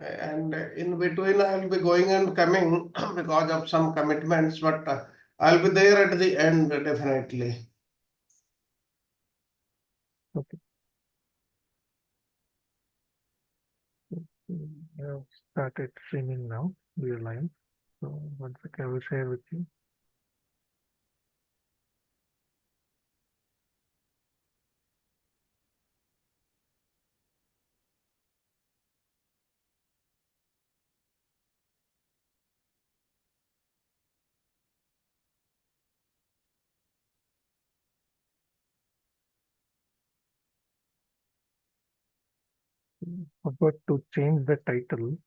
and in between I will be going and coming because of some commitments, but I'll be there at the end definitely. Okay. We have started streaming now. We are live. So once again, I will share with you. Forgot to change the title.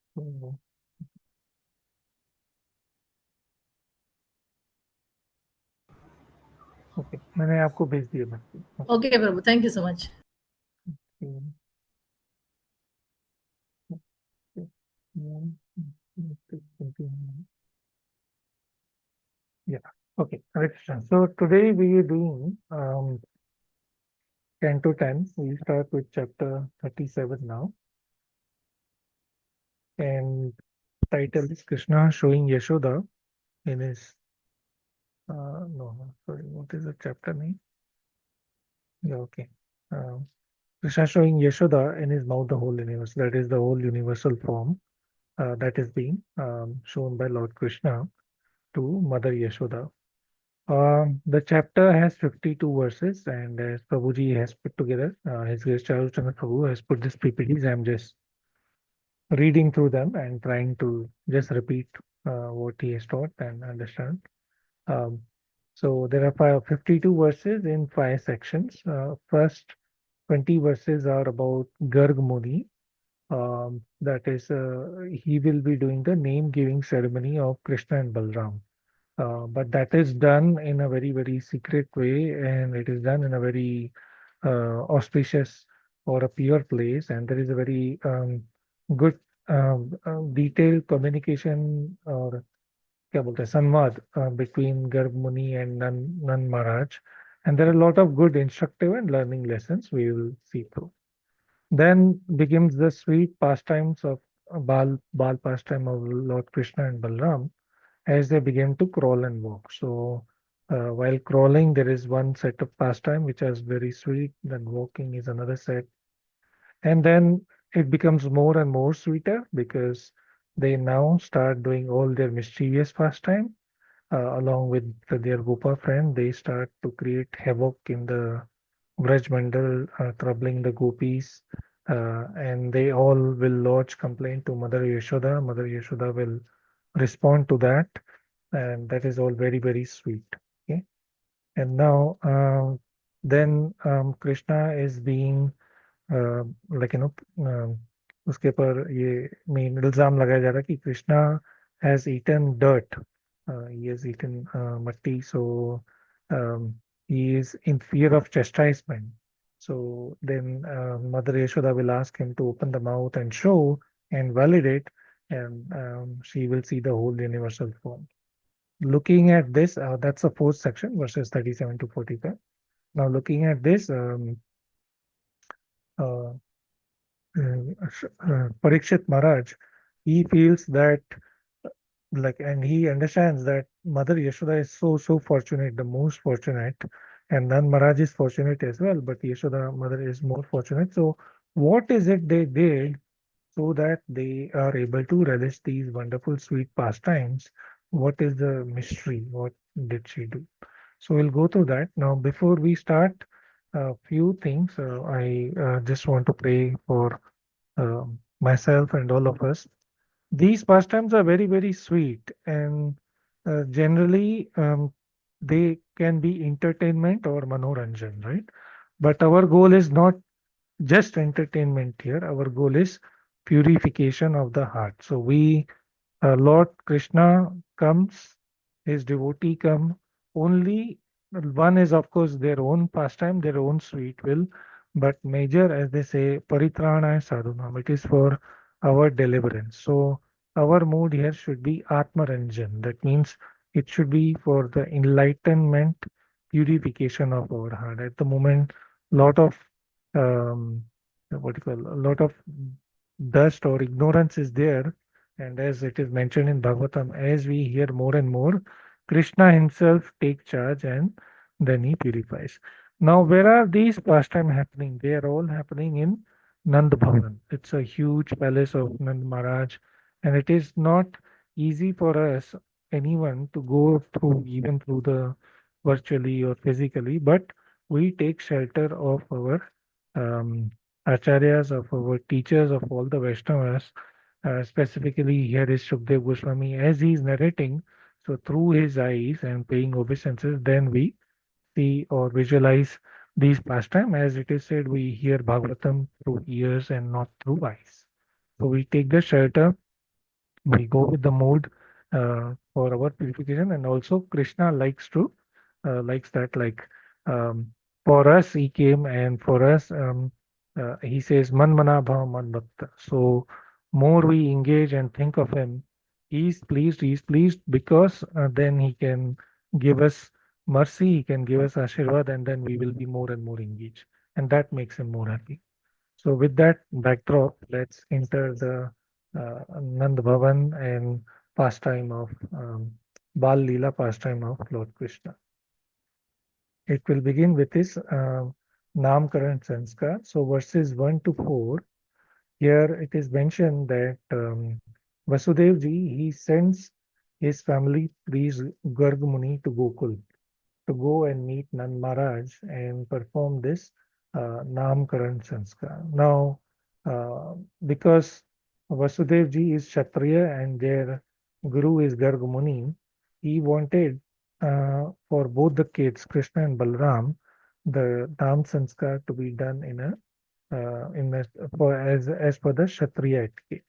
Okay, मैंने आपको भेज दिया message. Okay, Prabhu. Thank you so much. Yeah. Okay. So today we are doing 10 to 10. We start with chapter 37 now. And title is Krishna showing Yashoda in his sorry, what is the chapter name? Yeah, okay. Krishna showing Yashoda in his mouth the whole universe. That is the whole universal form that is being shown by Lord Krishna to Mother Yashoda. The chapter has 52 verses, and as Prabhuji has put together, his Grace Charutana Prabhu has put this PPTs. I'm just reading through them and trying to just repeat what he has taught and understand. Um, so there are 52 verses in 5 sections. First 20 verses are about Garg Muni. That is, he will be doing the name giving ceremony of Krishna and Balram. But that is done in a very, very secret way, and it is done in a very auspicious or a pure place. And there is a very good detailed communication or क्या बोलते हैं संवाद between Garg Muni and Nan Maharaj. And there are a lot of good instructive and learning lessons we will see through. Then begins the sweet pastimes of Bal pastime of Lord Krishna and Balram as they begin to crawl and walk. So while crawling, there is one set of pastime which is very sweet. Then walking is another set, and then it becomes more and more sweeter because they now start doing all their mischievous pastime along with their Gopa friend. They start to create havoc in the Braj Mandal, troubling the gopis, and they all will lodge complaint to Mother Yashoda. Mother Yashoda will respond to that, and that is all very, very sweet. Okay, and now then Krishna is being like उसके ऊपर ये main इल्जाम लगाया जा रहा है कि Krishna has eaten dirt. He has eaten matti, so he is in fear of chastisement. So then Mother Yashoda will ask him to open the mouth and show and validate, and she will see the whole universal form. Looking at this, that's the fourth section, verses 37 to 45. Now, looking at this, uh, Parikshit Maharaj, he feels that and he understands that Mother Yashoda is so fortunate, the most fortunate, and then Maharaj is fortunate as well, but Yashoda mother is more fortunate. So what is it they did so that they are able to relish these wonderful sweet pastimes? What is the mystery? What did she do? So we'll go through that. Now, before we start, a few things. I just want to pray for myself and all of us. These pastimes are very, very sweet, and generally they can be entertainment or manoranjan, right? But our goal is not just entertainment here. Our goal is purification of the heart. So Lord Krishna comes, his devotee come. Only one is, of course, their own pastime, their own sweet will, but major, as they say, paritrana sadhunam. It is for our deliverance. So our mood here should be Atmaranjan. That means it should be for the enlightenment, purification of our heart. At the moment, lot of what do you call a lot of dust or ignorance is there. And as it is mentioned in Bhagavatam, as we hear more and more, Krishna himself takes charge and then he purifies. Now, where are these pastime happening? They are all happening in Nand Bhavan. It's a huge palace of Nand Maharaj, and it is not easy for us, anyone, to go through, even through the virtually or physically, but we take shelter of our um, acharyas, of our teachers, of all the Vaishnavas. Specifically, here is Shukdev Goswami, as he is narrating. So, through his eyes and paying obeisances, then we see or visualize these pastime. As it is said, we hear Bhagavatam through ears and not through eyes. So, we take the shelter, we go with the mood for our purification, and also Krishna likes to likes that, like, um, for us he came, and for us he says man mana bhava man bhakta. So more we engage and think of him, he's pleased, because then he can give us mercy, he can give us ashirvad, and then we will be more and more engaged, and that makes him more happy. So with that backdrop, let's enter the Nand Bhavan and pastime of Bal Leela, pastime of Lord Krishna. It will begin with his Namkaran Sanskar. So verses 1 to 4, here it is mentioned that Vasudev ji, he sends his family priest Garg Muni to Gokul to go and meet Nand Maharaj and perform this Namkaran Sanskar. Now, uh, because Vasudev ji is Kshatriya and their guru is Garg Muni, he wanted for both the kids, Krishna and Balram, the Nam Sanskar to be done in a, for as per the Kshatriya etiquette.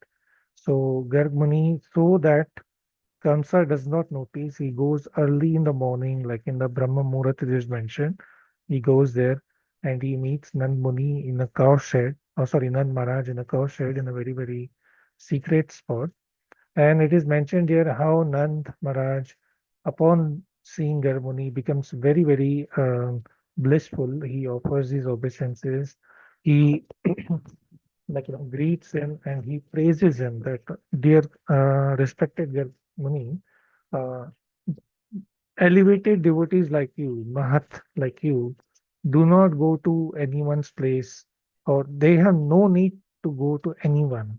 So Garg Muni, so that Kamsa does not notice. He goes early in the morning, like in the Brahma Muhurat it is mentioned. He goes there and he meets Nand Muni in a cow shed. Oh, sorry, Nand Maharaj in a cow shed in a very, very secret spot. And it is mentioned here how Nand Maharaj, upon seeing Garmuni, becomes very, very blissful. He offers his obeisances. He greets him and he praises him that, dear respected Garmuni, uh, elevated devotees like you, Mahat like you, do not go to anyone's place, or they have no need to go to anyone.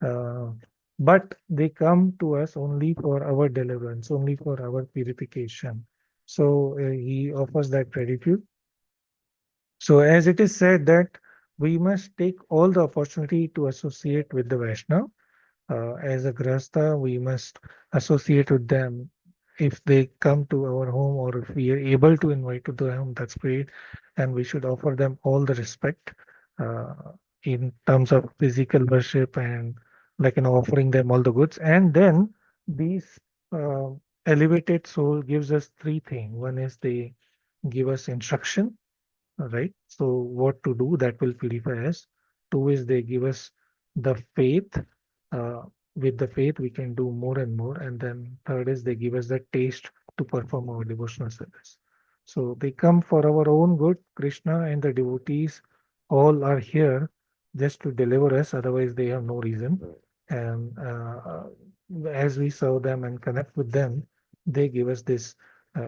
Uh, but they come to us only for our deliverance, only for our purification. So he offers that gratitude. So as it is said that we must take all the opportunity to associate with the Vaishnava. As a grahastha, we must associate with them. If they come to our home, or if we are able to invite to the home, that's great. And we should offer them all the respect uh, in terms of physical worship, and offering them all the goods. And then these uh, elevated soul gives us three things. One is they give us instruction, right? So what to do that will purify us. Two is they give us the faith. Uh, with the faith, we can do more and more. And then third is they give us the taste to perform our devotional service. So they come for our own good. Krishna and the devotees all are here just to deliver us. Otherwise, they have no reason. And as we serve them and connect with them, they give us this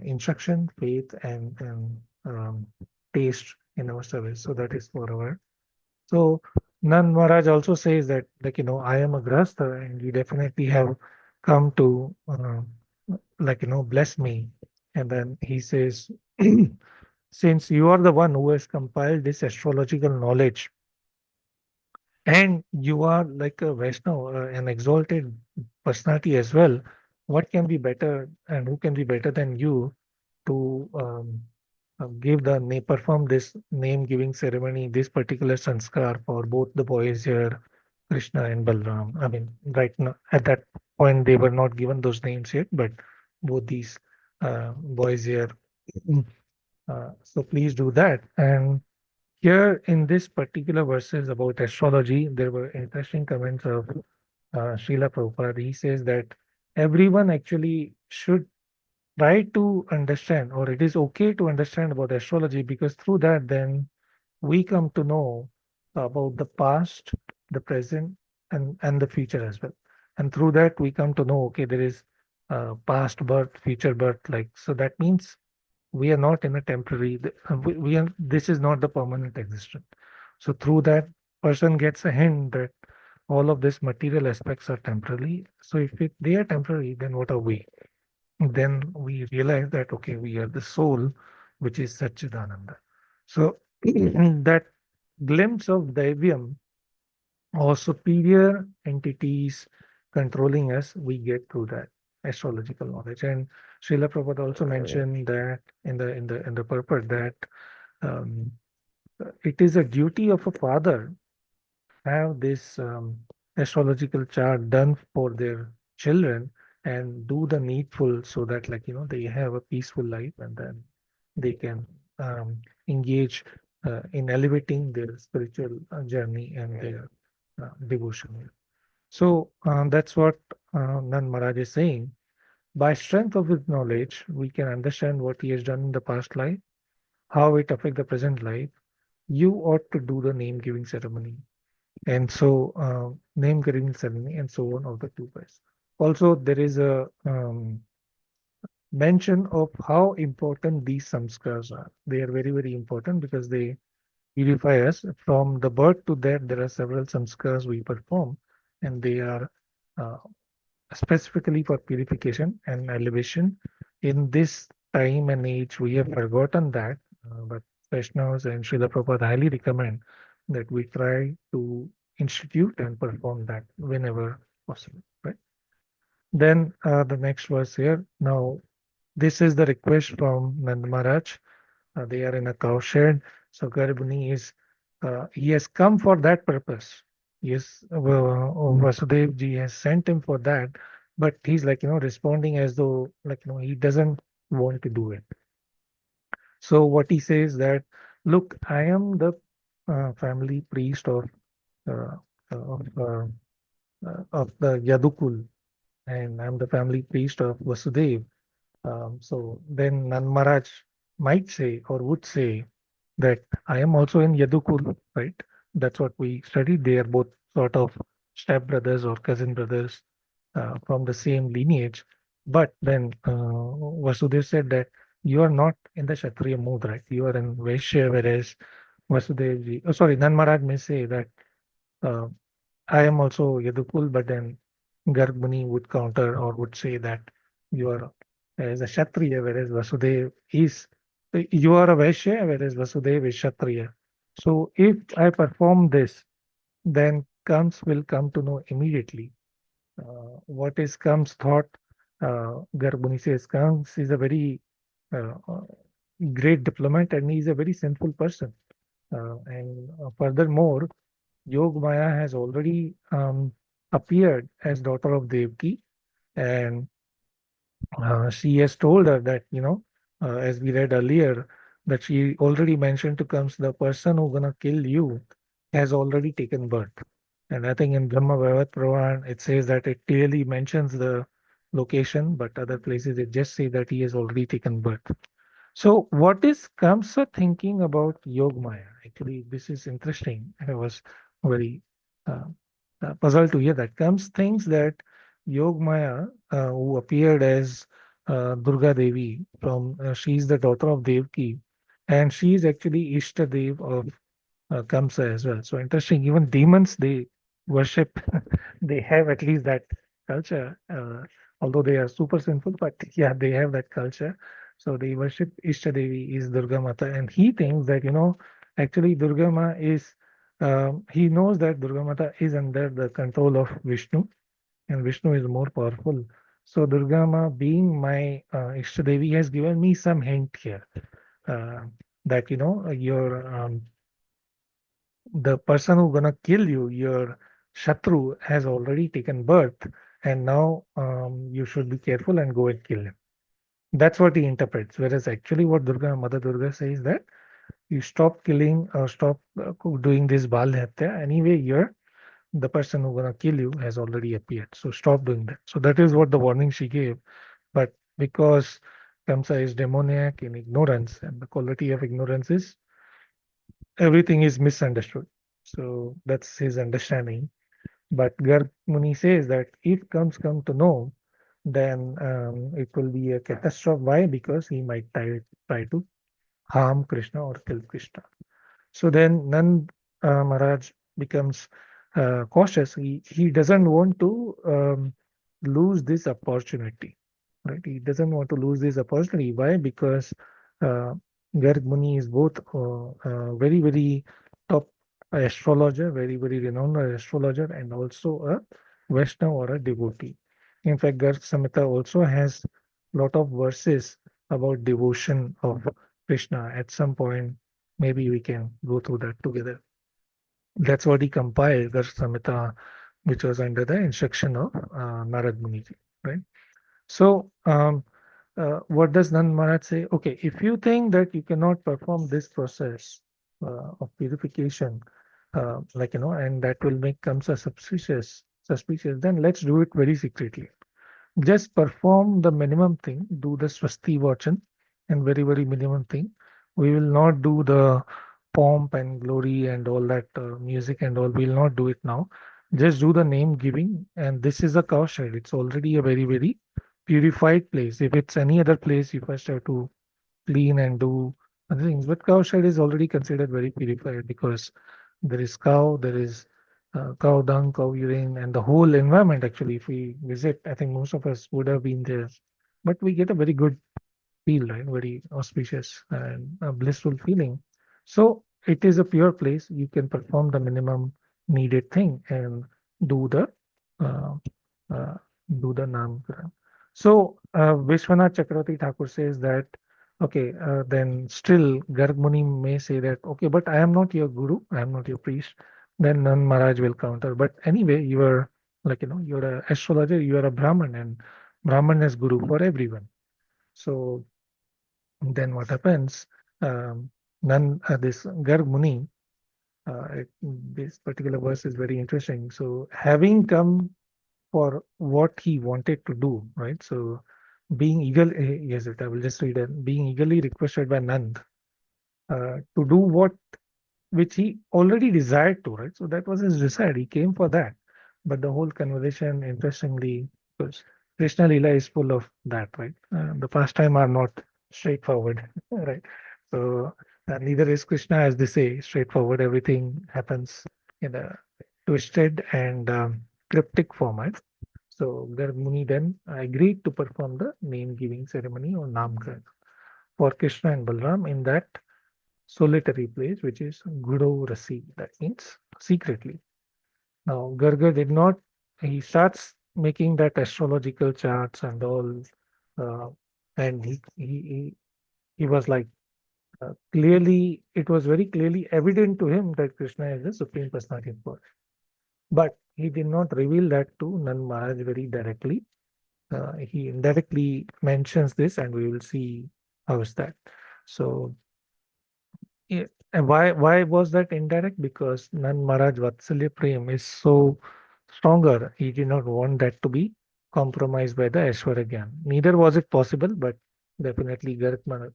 instruction, faith, and taste in our service. So that is for our. So Nand Maharaj also says that, I am a grahastha and you definitely have come to bless me. And then he says, since you are the one who has compiled this astrological knowledge, and you are like a Vaishnava, an exalted personality as well, what can be better, and who can be better than you to give the name, perform this name giving ceremony, this particular sanskar for both the boys here, Krishna and Balram. I mean, right now, at that point, they were not given those names yet, but both these boys here. So please do that. And here in this particular verses about astrology, there were interesting comments of Srila Prabhupada. He says that everyone actually should try to understand, or it is okay to understand about astrology, because through that, then we come to know about the past, the present, and the future as well. And through that, we come to know, okay, there is past birth, future birth. Like so, that means we are not in a temporary. We are. This is not the permanent existence. So through that, person gets a hint that all of these material aspects are temporary. So if they are temporary, then what are we? Then we realize that okay, we are the soul, which is Satchidananda. So that glimpse of Daivyam or superior entities controlling us, we get through that astrological knowledge. And Srila Prabhupada also mentioned that in the purport that um, it is a duty of a father have this astrological chart done for their children and do the needful so that they have a peaceful life and then they can um, engage in elevating their spiritual journey and their devotion. So that's what Nand Maharaj is saying. By strength of his knowledge, we can understand what he has done in the past life, how it affects the present life. You ought to do the name giving ceremony. And so, name giving ceremony and so on of the two guys. Also, there is a mention of how important these samskars are. They are very, very important because they purify us. From the birth to death, there are several samskars we perform, and they are uh, specifically for purification and elevation. In this time and age, we have forgotten that, but Vaishnavas and Srila Prabhupada highly recommend that we try to institute and perform that whenever possible. Right. Then the next verse here. Now, this is the request from Nand Maharaj. They are in a cowshed. So Garbhuni is, he has come for that purpose. Yes, Vasudev ji has sent him for that, but he's responding as though he doesn't want to do it. So what he says that, look, I am the family priest uh, of the Yadukul, and I'm the family priest of Vasudev. So then Nan Maharaj might say or would say that I am also in Yadukul, right? That's what we studied. They are both sort of step brothers or cousin brothers from the same lineage. But then Vasudev said that you are not in the Kshatriya mood, right? You are in Vaishya, whereas Vasudev ji, oh, sorry, Nan Maharaj may say that uh, I am also Yadukul, but then Garbhuni would counter or would say that you are as a Kshatriya, whereas Vasudev is, you are a Vaishya, whereas Vasudev is Kshatriya. So if I perform this, then comes will come to know immediately. What is Kam's thought? Garbhuni says Kams is a very uh, great diplomat and he is a very sinful person. And furthermore, Yog Maya has already appeared as daughter of Devki, and she has told her that, as we read earlier, that she already mentioned to comes the person who gonna kill you has already taken birth. And I think in Brahma Vaivat Puran, it says that it clearly mentions the location, but other places it just say that he has already taken birth. So, what is Kamsa thinking about Yogmaya? Actually, this is interesting. I was very uh, puzzled to hear that. Kams thinks that Yogmaya, who appeared as Durga Devi she is the daughter of Devki, and she is actually Ishta Dev of Kamsa as well. So interesting. Even demons they worship. They have at least that culture, although they are super sinful. But yeah, they have that culture. So they worship Ishta Devi is Durga Mata, and he thinks that actually Durga Ma is. He knows that Durga Mata is under the control of Vishnu, and Vishnu is more powerful. So Durga Ma, being my Ishta Devi, has given me some hint here uh, that your the person who gonna kill you, your Shatru, has already taken birth, and now you should be careful and go and kill him. That's what he interprets. Whereas actually, what Mother Durga says that you stop killing or stop doing this Bal Hatya. Anyway, you're the person who gonna kill you has already appeared. So stop doing that. So that is what the warning she gave. But because Kamsa is demoniac in ignorance, and the quality of ignorance is everything is misunderstood. So that's his understanding. But Garg Muni says that if comes come to know, then it will be a catastrophe. Why? Because he might try to harm Krishna or kill Krishna. So then Nand Maharaj becomes cautious. He doesn't want to lose this opportunity, right? He doesn't want to lose this opportunity. Why? Because uh, Garg Muni is both very, very top astrologer, very, very renowned astrologer, and also a Vaishnava or a devotee. In fact, Garg Samhita also has lot of verses about devotion of Krishna. At some point, maybe we can go through that together. That's what he compiled, Garg Samhita, which was under the instruction of Narad Muni, right? So, what does Nand Maharaj say? Okay, if you think that you cannot perform this process of purification, and that will make comes a suspicious, then let's do it very secretly. Just perform the minimum thing, do the Swasti Vachan, and very, very minimum thing. We will not do the pomp and glory and all that music and all. We'll not do it now. Just do the name giving, and this is a cow shed. It's already a very, very purified place. If it's any other place, you first have to clean and do other things. But cow shed is already considered very purified because there is cow, there is cow dung, cow urine, and the whole environment. Actually, if we visit, I think most of us would have been there. But we get a very good feel, right? Very auspicious and a blissful feeling. So it is a pure place. You can perform the minimum needed thing and do the uh, uh, do the Namkaran. So Vishwanath Chakravarti Thakur says that okay, then still Garg Muni may say that okay, but I am not your guru, I am not your priest. Then Nand Maharaj will counter. But anyway, you are you're a astrologer, you are a Brahman, and Brahman is guru for everyone. So then what happens? Um, this Garg Muni, this particular verse is very interesting. So, having come for what he wanted to do, right? So, being eager, yes, I will just read it. Being eagerly requested by Nand to do what which he already desired to, right? So that was his desire. He came for that. But the whole conversation, interestingly, because Krishna Lila is full of that, right? The pastime are not straightforward, right? So neither is Krishna, as they say, straightforward. Everything happens in a twisted and cryptic format. So Garg Muni then agreed to perform the name giving ceremony or Namkran for Krishna and Balram in that solitary place, which is Guru Rasi. That means secretly. Now, Garga did not, he starts making that astrological charts and all, uh, and he was like, clearly, it was very clearly evident to him that Krishna is the Supreme Personality of God. But he did not reveal that to Nand Maharaj very directly. He indirectly mentions this, and we will see how is that. So, yeah, and why was that indirect? Because Nand Maharaj Vatsalya Prem is so stronger. He did not want that to be compromised by the Aishwarya Gyan. Neither was it possible, but definitely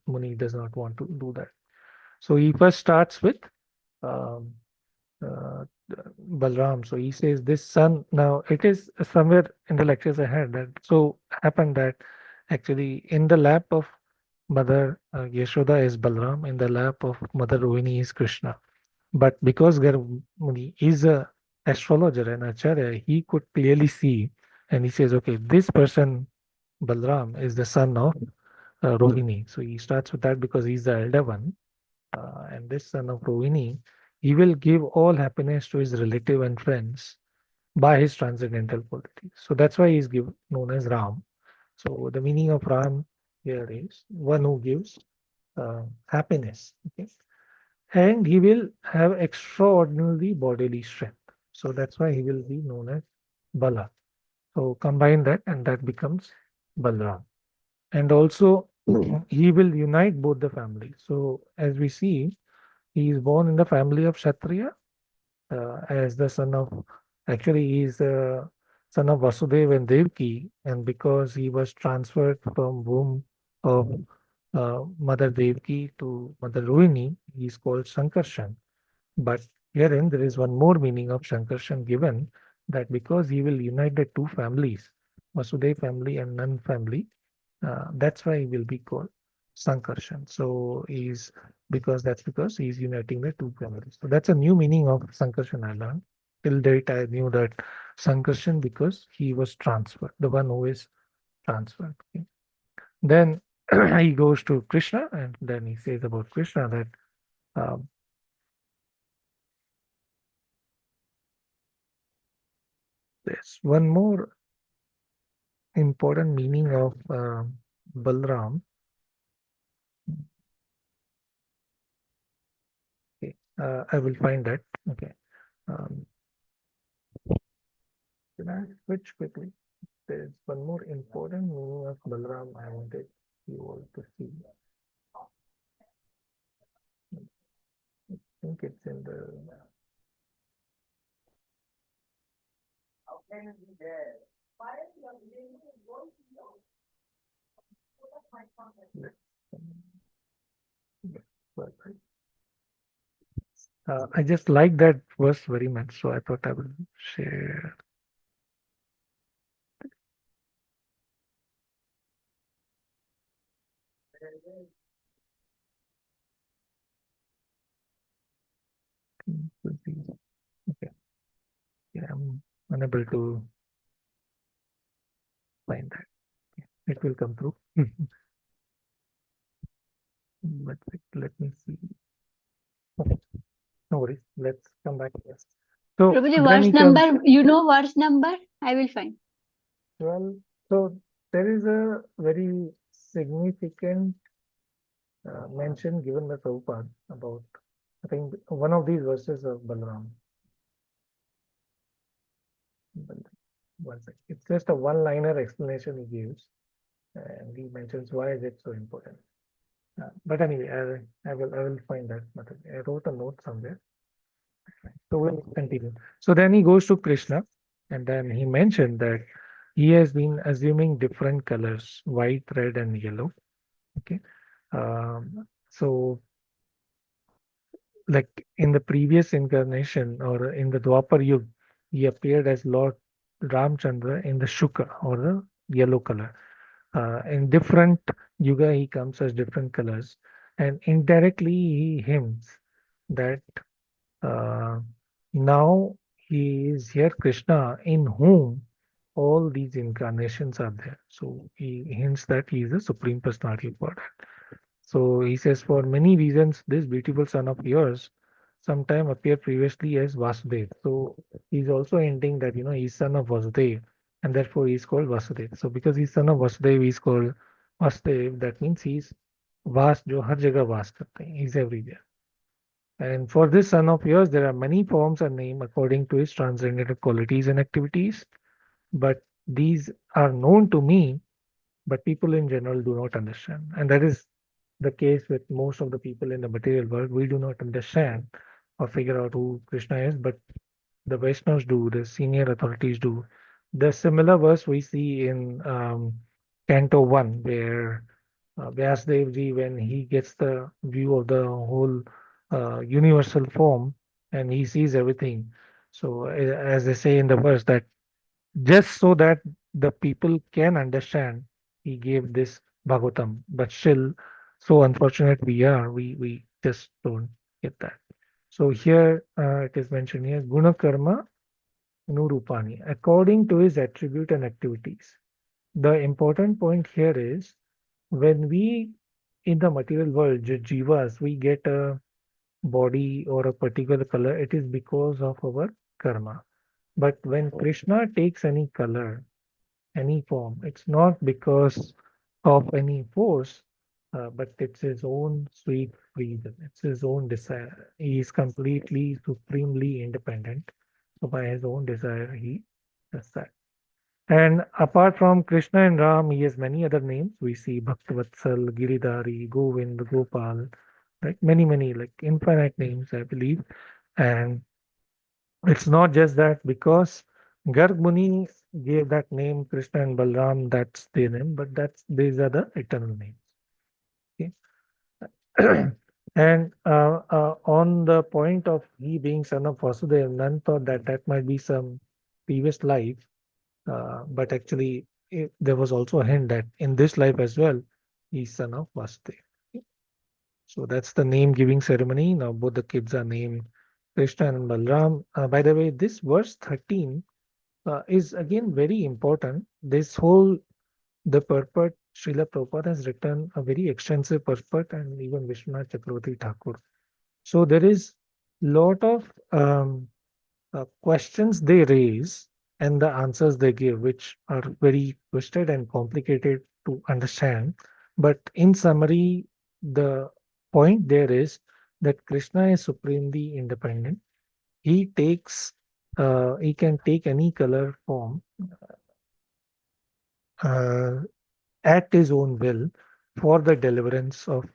Muni does not want to do that. So he first starts with um, uh, Balram. So he says this son. Now it is somewhere in the lectures I had that so happened that actually in the lap of Mother Yashoda is Balram, in the lap of Mother Rohini is Krishna. But because Garmuni is a astrologer and acharya, he could clearly see, and he says, okay, this person Balram is the son of Rohini. So he starts with that because he's the elder one, and this son of Rohini, he will give all happiness to his relative and friends by his transcendental qualities. So that's why he's known as Ram. So the meaning of Ram here is one who gives happiness. Okay, and he will have extraordinary bodily strength. So that's why he will be known as Bala. So combine that, and that becomes Balram. And also, he will unite both the families. So as we see, he is born in the family of Kshatriya as the son of, actually, he is the son of Vasudeva and Devki, and because he was transferred from womb of Mother Devki to Mother Rohini, he is called Sankarshan. But herein there is one more meaning of Shankarshan given that because he will unite the two families, Vasudev family and Nan family, that's why he will be called Sankarshan. So he's because he's uniting the two families. So that's a new meaning of Sankarshan I learned. Till date, I knew that Sankarshan because he was transferred, the one who is transferred. Okay. Then he goes to Krishna, and then he says about Krishna that um, there's one more important meaning of Balram. Okay. I will find that. Okay. Um, can I switch quickly? There's one more important meaning of Balram I wanted you all to see. I think it's in the. Let's, um, I just like that verse very much, so I thought I will share. Okay, yeah, I'm unable to find that. It will come through. But wait, let me see. Okay, no worries. Let's come back to this. So Prabhuji, then verse he comes number, you know verse number? I will find. 12. So there is a very significant mention given by Prabhupada about, I think, one of these verses of Balaram. One sec. It's just a one-liner explanation he gives, and he mentions why is it so important. But anyway, I will find that. But I wrote a note somewhere. So we'll continue. So then he goes to Krishna, and then he mentioned that he has been assuming different colors, white, red, and yellow. Okay. So like in the previous incarnation or in the Dwapar Yuga, he appeared as Lord Ramchandra in the Shuka or the yellow color. In different yuga, he comes as different colors, and indirectly he hints that uh, now he is here Krishna, in whom all these incarnations are there. So he hints that he is the Supreme Personality of Godhead. So he says, for many reasons, this beautiful son of yours sometime appeared previously as Vasudev. So he's also hinting that he's son of Vasudev, and therefore he's called Vasudev. So because he's son of Vasudev, he's called Vasudev. That means he's vast, जो हर जगह वास करते हैं. He's everywhere. And for this son of yours, there are many forms and name according to his transcendental qualities and activities. But these are known to me, but people in general do not understand. And that is the case with most of the people in the material world. We do not understand or figure out who Krishna is, but the Vaishnavas do, the senior authorities do. The similar verse we see in Canto 1, where Vyasdev ji, when he gets the view of the whole universal form and he sees everything. So, as they say in the verse, that just so that the people can understand, he gave this Bhagavatam. But still, so unfortunate we just don't get that. So here it is mentioned here, Guna Karma Nurupani, according to his attribute and activities. The important point here is when we in the material world, jivas, we get a body or a particular color, it is because of our karma. But when Krishna takes any color, any form. It's not because of any force, but it's his own sweet reason. It's his own desire. He is completely, supremely independent. So by his own desire, he does that. And apart from Krishna and Ram, he has many other names. We see Bhaktavatsal, Giridhari, Govind, Gopal, right? Many, many, like infinite names, I believe. And it's not just that because Garg Muni gave that name Krishna and Balram, that's their name, but that's these are the eternal names. Okay. And on the point of he being son of Vasudev, none thought that that might be some previous life, but actually there was also a hint that in this life as well, he's son of Vasudeva. So that's the name giving ceremony. Now both the kids are named Krishna and Balram. By the way, this verse 13 is again very important. This whole the purport, Srila Prabhupada has written a very extensive purport, and even Vishwanath Chakravarti Thakur. So there is lot of questions they raise and the answers they give, which are very twisted and complicated to understand. But in summary, the point there is that Krishna is supremely independent. He takes, he can take any color form uh, at his own will for the deliverance of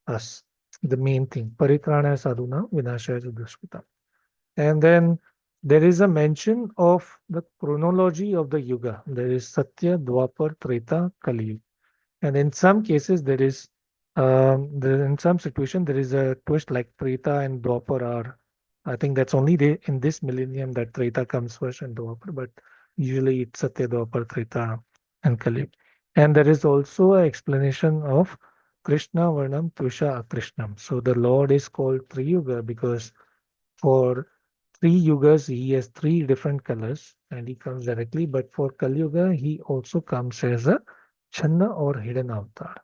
us. The main thing, Paritrana Sadhuna Vinashaya Dushkita. And then there is a mention of the chronology of the yuga. There is Satya, Dwapar, Treta, Kali. And in some cases, in some situation, there is a twist like Treta and Dwapar are. I think that's only in this millennium that Treta comes first and Dwapar, but usually it's Satya, Dwapar, Treta, and Kali. And there is also an explanation of Krishna Varnam Tvisha Akrishnam. So the Lord is called Triyuga because for 3 yugas, he has 3 different colors and he comes directly. But for Kali Yuga, he also comes as a Channa or hidden avatar.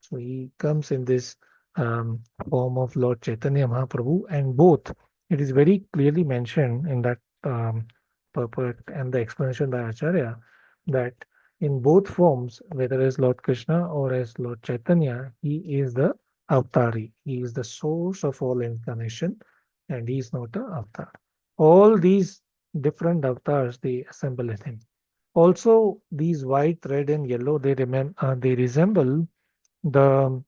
So he comes in this form of Lord Chaitanya Mahaprabhu, and both. It is very clearly mentioned in that purport and the explanation by Acharya that in both forms, whether as Lord Krishna or as Lord Chaitanya, he is the avatari. He is the source of all incarnation, and he is not a avatar. All these different avatars they assemble in him. Also, these white, red, and yellow they resemble the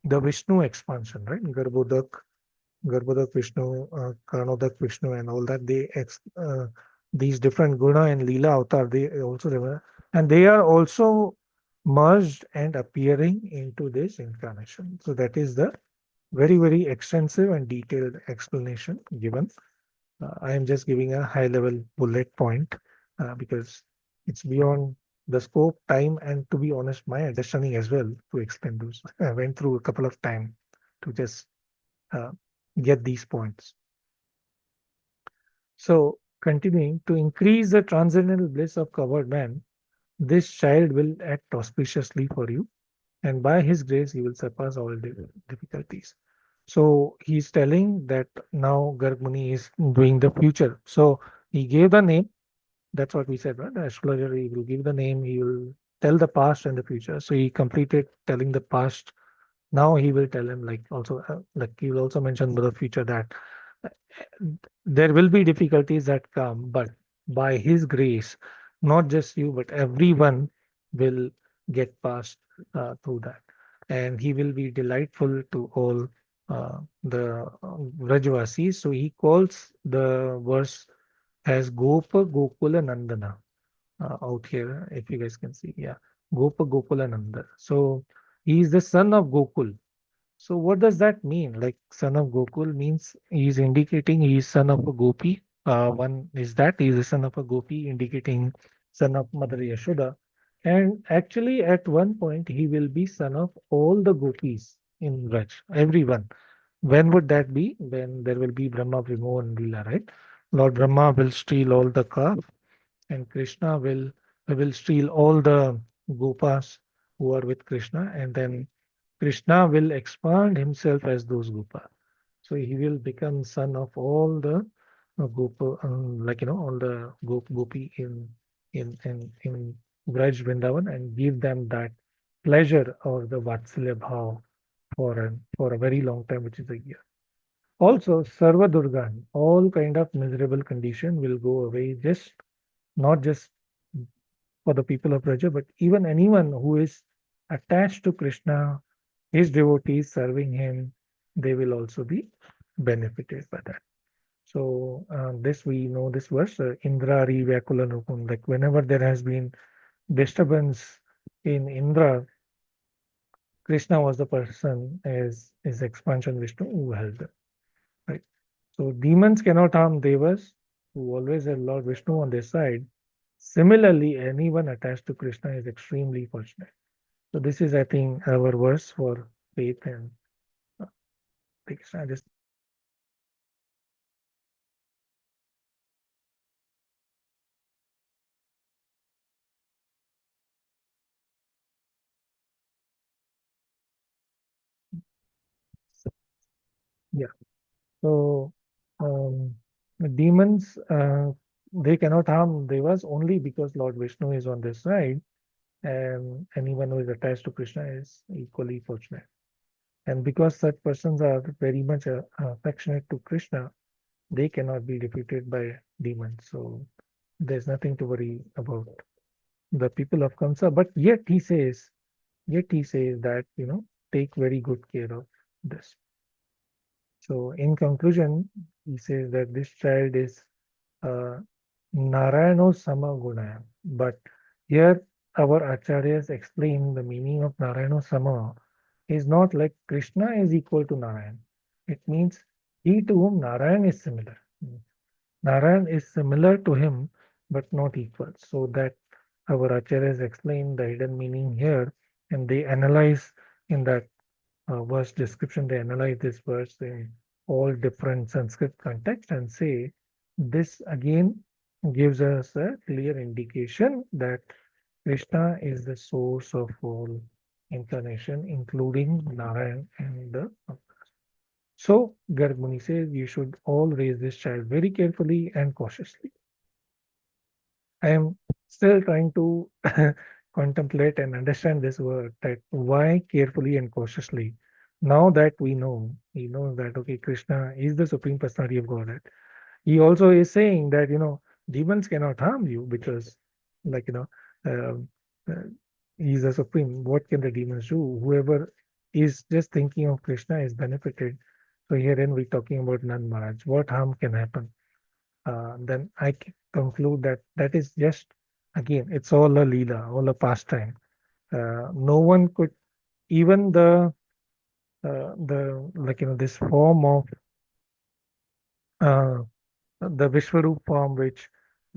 the Vishnu expansion, right? Garbhodak Vishnu, Karnodak Vishnu, and all that. These different Guna and Leela avatar they also remember, and they are also merged and appearing into this incarnation. So that is the very extensive and detailed explanation given. I am just giving a high level bullet point because it's beyond the scope, time, and to be honest, my understanding as well to explain those. I went through a couple of time to just uh, get these points. So, continuing to increase the transcendental bliss of covered man, this child will act auspiciously for you, and by his grace, you will surpass all difficulties. So he's telling that now Garg Muni is doing the future. So he gave the name. That's what we said, right? The astrologer, he will give the name, he will tell the past and the future. So he completed telling the past. Now he will tell him like he will also mention the future that uh, there will be difficulties that come, but by his grace, not just you, but everyone will get past through that. And he will be delightful to all the Rajvasis. So he calls the verse as Gopa Gokula Nandana out here, if you guys can see. Yeah, Gopa Gokula Nanda. So he is the son of Gokul. So what does that mean? Like son of Gokul means he is indicating he is son of a gopi. One is that he is the son of a gopi, indicating son of Mother Yashoda. And actually, at one point, he will be son of all the gopis in Raj, everyone. When would that be? When there will be Brahma, Vimohan, and Leela, right? Lord Brahma will steal all the calf, and Krishna will steal all the gopas who are with Krishna, and then Krishna will expand himself as those gopa. So he will become son of all the gopa, all the gopi in Braj Vrindavan, and give them that pleasure or the Vatsalya bhav for a very long time, which is a year. Also, Sarva Durgan, all kind of miserable condition will go away, just not just for the people of Raja, but even anyone who is attached to Krishna, his devotees serving him, they will also be benefited by that. So this we know this verse, Indrari Vyakula Nukun, like whenever there has been disturbance in Indra, Krishna was the person as his expansion Vishnu who helped them. Right. So demons cannot harm devas, who always had Lord Vishnu on their side. Similarly, anyone attached to Krishna is extremely fortunate. So this is, I think, our verse for faith and Krishna. Just yeah. So um, the demons, they cannot harm devas only because Lord Vishnu is on their side, and anyone who is attached to Krishna is equally fortunate. And because such persons are very much affectionate to Krishna, they cannot be defeated by demons. So there's nothing to worry about the people of Kamsa. But yet he says that, take very good care of this. So in conclusion, he says that this child is uh, Narayano Samagunaya. But here our acharyas explain the meaning of Narayano Sama is not like Krishna is equal to Narayan. It means he to whom Narayan is similar. Narayan is similar to him, but not equal. So that our acharyas explain the hidden meaning here, and they analyze in that verse description, they analyze this verse in all different Sanskrit contexts and say this again gives us a clear indication that Krishna is the source of all incarnation, including Narayan and the so Garg says you should all raise this child very carefully and cautiously. I am still trying to contemplate and understand this word that why carefully and cautiously. Now that he knows that okay, Krishna is the supreme personality of Godhead. He also is saying that demons cannot harm you because, like um, uh, he's a supreme. What can the demons do? Whoever is just thinking of Krishna is benefited. So herein we're talking about Nand Maharaj. What harm can happen? Then I conclude that that is just again it's all a leela, all a pastime. No one could even the like this form of uh, the Vishwaroop form which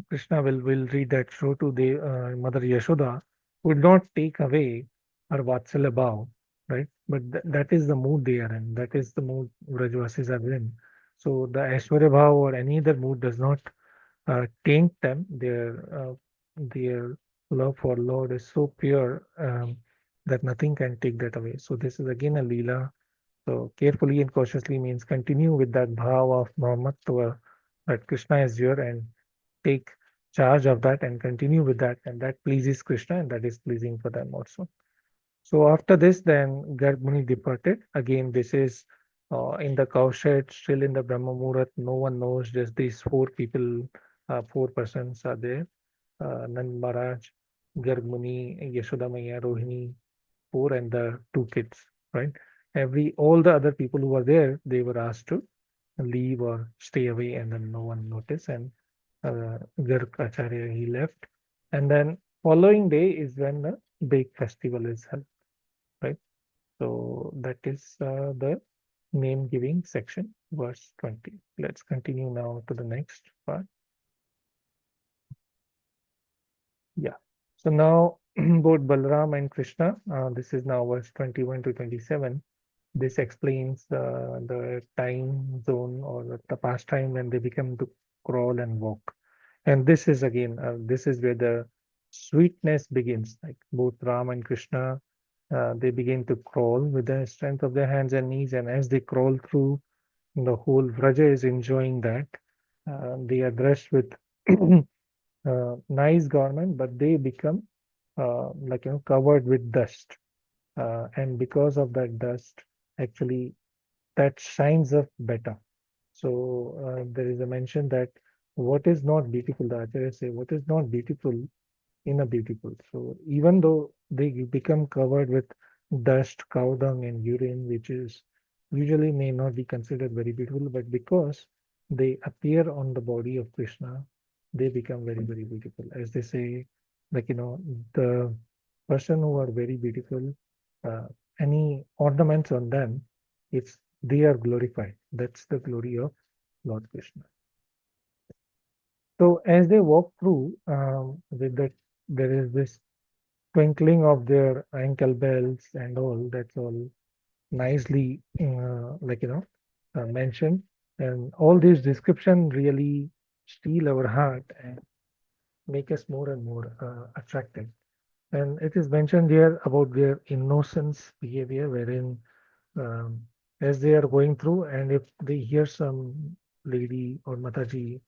Krishna will read that show to the Mother Yashoda would not take away her Vatsalya bhav, right? But that is the mood they are in. That is the mood Vrajvasis are in. So the Aishwarya bhav or any other mood does not taint them. Their love for Lord is so pure that nothing can take that away. So this is again a leela. So carefully and cautiously means continue with that bhav of Mahamatva that Krishna is here and take charge of that and continue with that, and that pleases Krishna and that is pleasing for them also. So after this, then Garg departed. Again, this is in the cowshed, still in the Brahma Muhurat. No one knows. Just these four people, four persons are there. Nand Maharaj, Garg Yashoda Maya, Rohini, four, and the two kids. Right. All the other people who were there, they were asked to leave or stay away, and then no one noticed. And Garg Acharya he left, and then following day is when the big festival is held. Right. So that is the name giving section, verse 20. Let's continue now to the next part. Yeah. So now both Balram and Krishna, this is now verse 21 to 27. This explains the time zone or the past time when they become to crawl and walk. And this is again, this is where the sweetness begins. Like both Ram and Krishna, they begin to crawl with the strength of their hands and knees. And as they crawl through, the whole Vraja is enjoying that. They are dressed with nice garment, but they become like covered with dust. And because of that dust, actually that shines up better. So there is a mention that what is not beautiful, the Acharyas say, what is not beautiful in a beautiful. So even though they become covered with dust, cow dung, and urine, which is usually may not be considered very beautiful, but because they appear on the body of Krishna, they become very, very beautiful. As they say, like the person who are very beautiful, uh, any ornaments on them, it's they are glorified. That's the glory of Lord Krishna. So as they walk through, with that, there is this twinkling of their ankle bells and all. That's all nicely, mentioned. And all these description really steal our heart and make us more and more attracted. And it is mentioned here about their innocence behavior, wherein um, as they are going through, and if they hear some lady or Mataji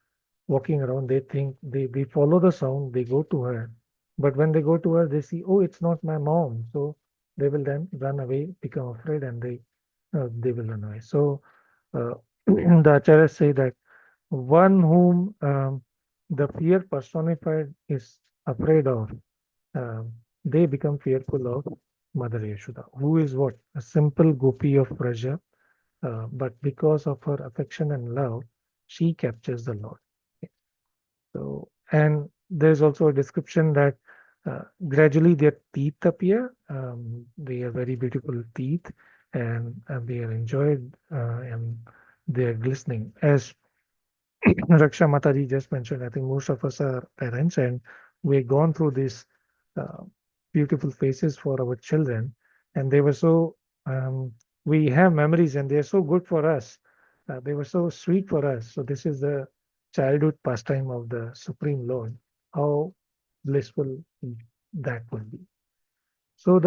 walking around, they think they follow the sound, they go to her. But when they go to her, they see, oh, it's not my mom. So they will then run away, become afraid, and they will run away. So the acharyas say that one whom the fear personified is afraid of, um, they become fearful of Mother Yashoda, who is what? A simple gopi of Raja, but because of her affection and love, she captures the Lord. So, and there's also a description that gradually their teeth appear. They are very beautiful teeth, and they are enjoyed, and they are glistening. As Raksha Mataji just mentioned, I think most of us are parents, and we've gone through these uh, beautiful faces for our children, and they were so. We have memories, and they are so good for us. They were so sweet for us. So this is the childhood pastime of the Supreme Lord. How blissful that would be. So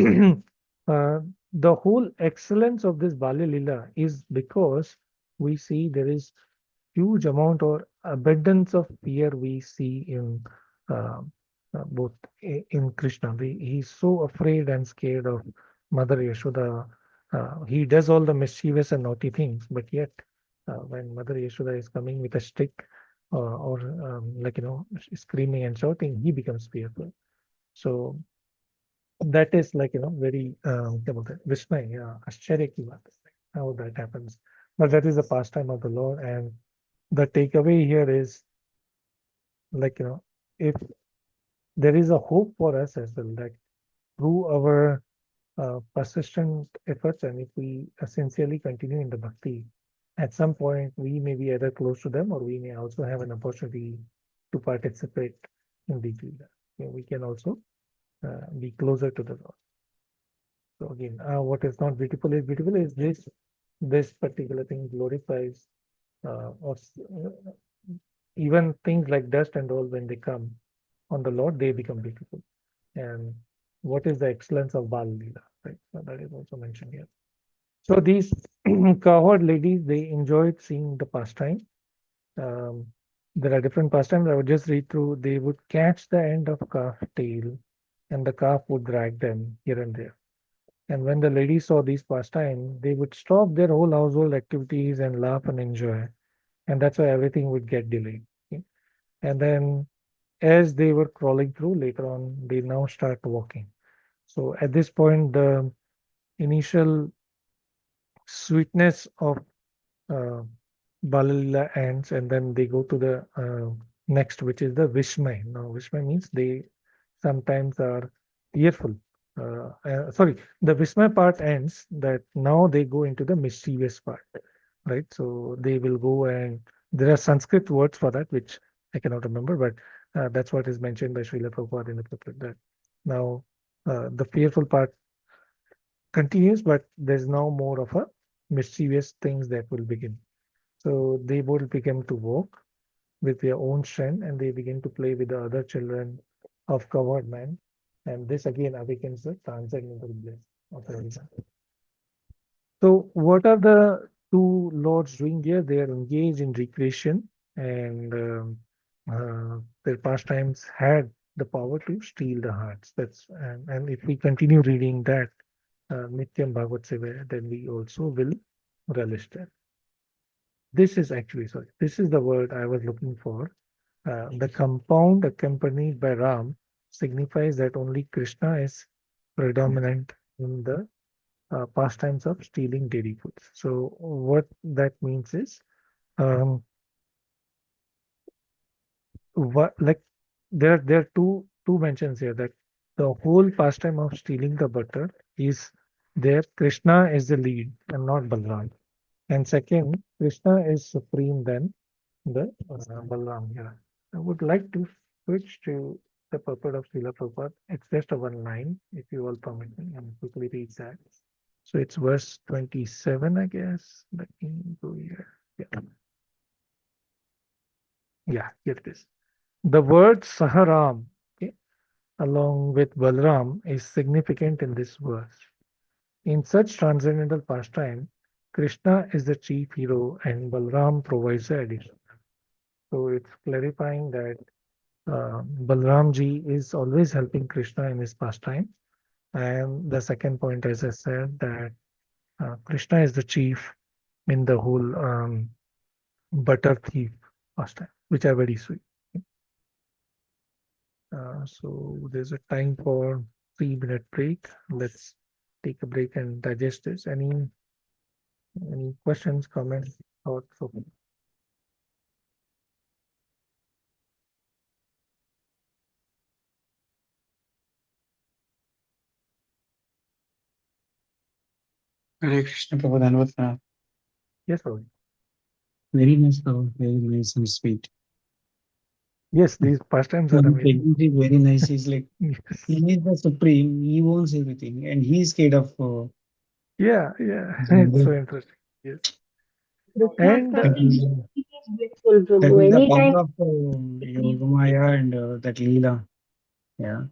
the whole excellence of this Bali Lila is because we see there is huge amount or abundance of fear we see in uh, both in Krishna. He's so afraid and scared of Mother Yashoda. He does all the mischievous and naughty things, but yet when Mother Yashoda is coming with a stick or screaming and shouting, he becomes fearful. So that is very क्या बोलते हैं विस्मय या आश्चर्य की बात है how that happens, but that is the pastime of the Lord. And the takeaway here is like if there is a hope for us as well, that through our persistent efforts, and if we sincerely continue in the bhakti, at some point we may be either close to them, or we may also have an opportunity to participate in the Leela. We can also be closer to the Lord. So again, what is not beautiful is this particular thing glorifies even things like dust and all, when they come on the Lord, they become beautiful. And what is the excellence of Bal Leela, right? So that is also mentioned here. So these cowherd ladies, they enjoyed seeing the pastime. Um, there are different pastimes. I would just read through. They would catch the end of calf tail, and the calf would drag them here and there. And when the ladies saw these pastimes, they would stop their whole household activities and laugh and enjoy. And that's why everything would get delayed. Okay? And then as they were crawling through later on, they now start walking. So at this point, the initial sweetness of uh, Balalila ends, and then they go to the next, which is the Vishmay. Now, Vishmay means they sometimes are fearful. Sorry, the Vismay part ends, that now they go into the mischievous part, right? So they will go, and there are Sanskrit words for that, which I cannot remember, but that's what is mentioned by Srila Prabhupada in the booklet, that now the fearful part continues, but there's now more of a mischievous things that will begin. So they both begin to walk with their own strength, and they begin to play with the other children of covered man. And this again awakens the transcendental bliss of everyone. So, what are the two lords doing here? They are engaged in recreation, and their pastimes had the power to steal the hearts. And if we continue reading that Nityam Bhagavad Seva, then we also will relish that. This is actually, sorry, this is the word I was looking for. The compound accompanied by Ram signifies that only Krishna is predominant in the pastimes of stealing dairy foods. So what that means is, um, what like there are two mentions here, that the whole pastime of stealing the butter is there. Krishna is the lead and not Balram. And second, Krishna is supreme then, the Balram here. I would like to switch to the purport of Srila Prabhupada. It's just a one line, if you all permit me, and quickly read that. So it's verse 27, I guess. Let me go here. Yeah, yeah, here it is. The word Saharam, okay, along with Balram, is significant in this verse. In such transcendental pastime, Krishna is the chief hero and Balram provides the addition. So it's clarifying that Balramji is always helping Krishna in his pastime. And the second point, as I said, that Krishna is the chief in the whole butter thief pastime, which are very sweet. So there's a time for 3 minute break. Let's take a break and digest this. Any questions, comments, thoughts? Okay. Hare Krishna Prabhu Dhanvat. Yes, Rohit. Very nice, Prabhu. Very nice and sweet. Yes, these pastimes are And amazing. technically very nice. He's like, Yes. he is the supreme. He owns everything, and he's scared of. Yeah, it's so interesting. Yes. And That is, It is blissful, that Prabhu. is the Anytime power of Yogamaya and that Leela. Yeah.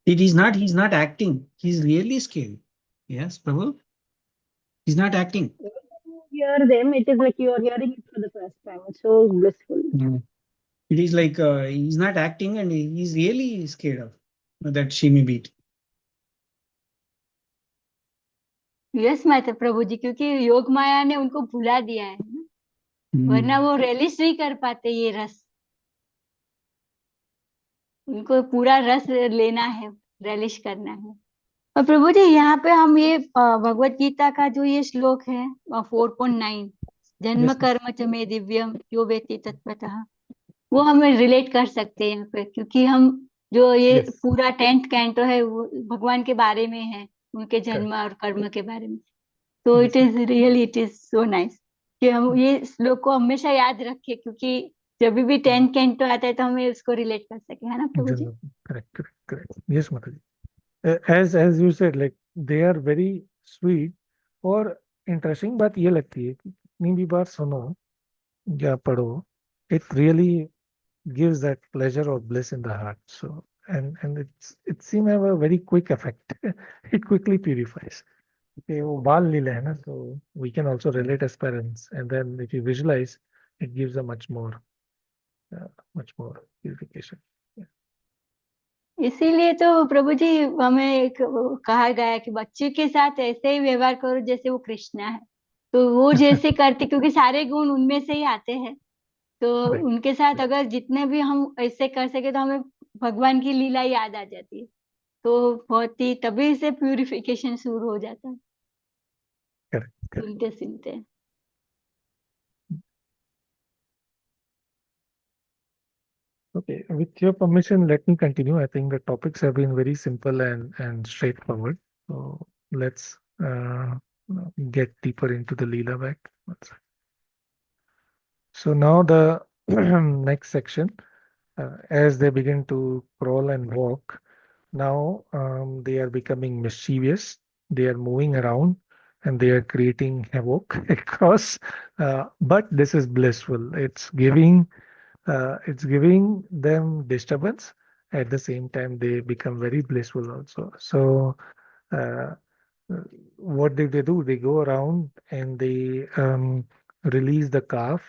It is not. He's not acting. He's really scared. Yes, Prabhu. He's not acting. you hear them, it is like you are hearing it for the first time. It's so blissful. Yeah. It is like he's not acting, and he's really scared of that she may beat. Yes माता प्रभु जी, क्योंकि योग माया ने उनको भुला दिया है ना, वरना वो रेलिश नहीं कर पाते ये रस। उनको पूरा रस लेना है, रेलिश करना है। और प्रभु जी यहाँ पे हम ये भगवत गीता का जो ये श्लोक है 4.9, जन्म Yes, yes. कर्म च मे दिव्यम यो वेत्ति तत्त्वतः, वो हमें रिलेट कर सकते हैं यहाँ पे, क्योंकि हम जो ये Yes. पूरा 10th कैंटो है वो भगवान के बारे में है, उनके जन्म Correct. और कर्म के बारे में। तो Yes, it is really, it is so nice कि हम ये श्लोक को हमेशा याद रखें, क्योंकि जब भी 10th कैंटो आता है तो हमें उसको रिलेट कर सके, है ना प्रभु जी? Correct. Yes, Mataji. As you said, like they are very sweet और interesting बात ये लगती है कि कितनी भी बार सुनो या पढ़ो, it really gives that pleasure or bliss in the heart. So and it seems have a very quick effect. It quickly purifies. Okay, वो बाल लीला है ना, so we can also relate as parents, and then if you visualize, it gives a much more purification. Yeah. इसीलिए तो प्रभु जी हमें एक कहा गया है कि बच्चे के साथ ऐसे ही व्यवहार करो जैसे वो कृष्णा है। तो वो जैसे करते, क्योंकि सारे गुण उनमें से ही आते हैं, तो Right. उनके साथ अगर जितने भी हम ऐसे कर सके तो हमें भगवान की लीला याद आ जाती है, तो बहुत ही तभी से प्यूरिफिकेशन शुरू हो जाता है Correct. सुनते सुनते। Okay, with your permission, let me continue. I think the topics have been very simple and straightforward. So let's get deeper into the Leela back. So now the next section, as they begin to crawl and walk, now they are becoming mischievous. They are moving around and they are creating havoc across. But this is blissful. It's giving them disturbance. At the same time, they become very blissful also. So, uh, what did they do? They go around and they release the calf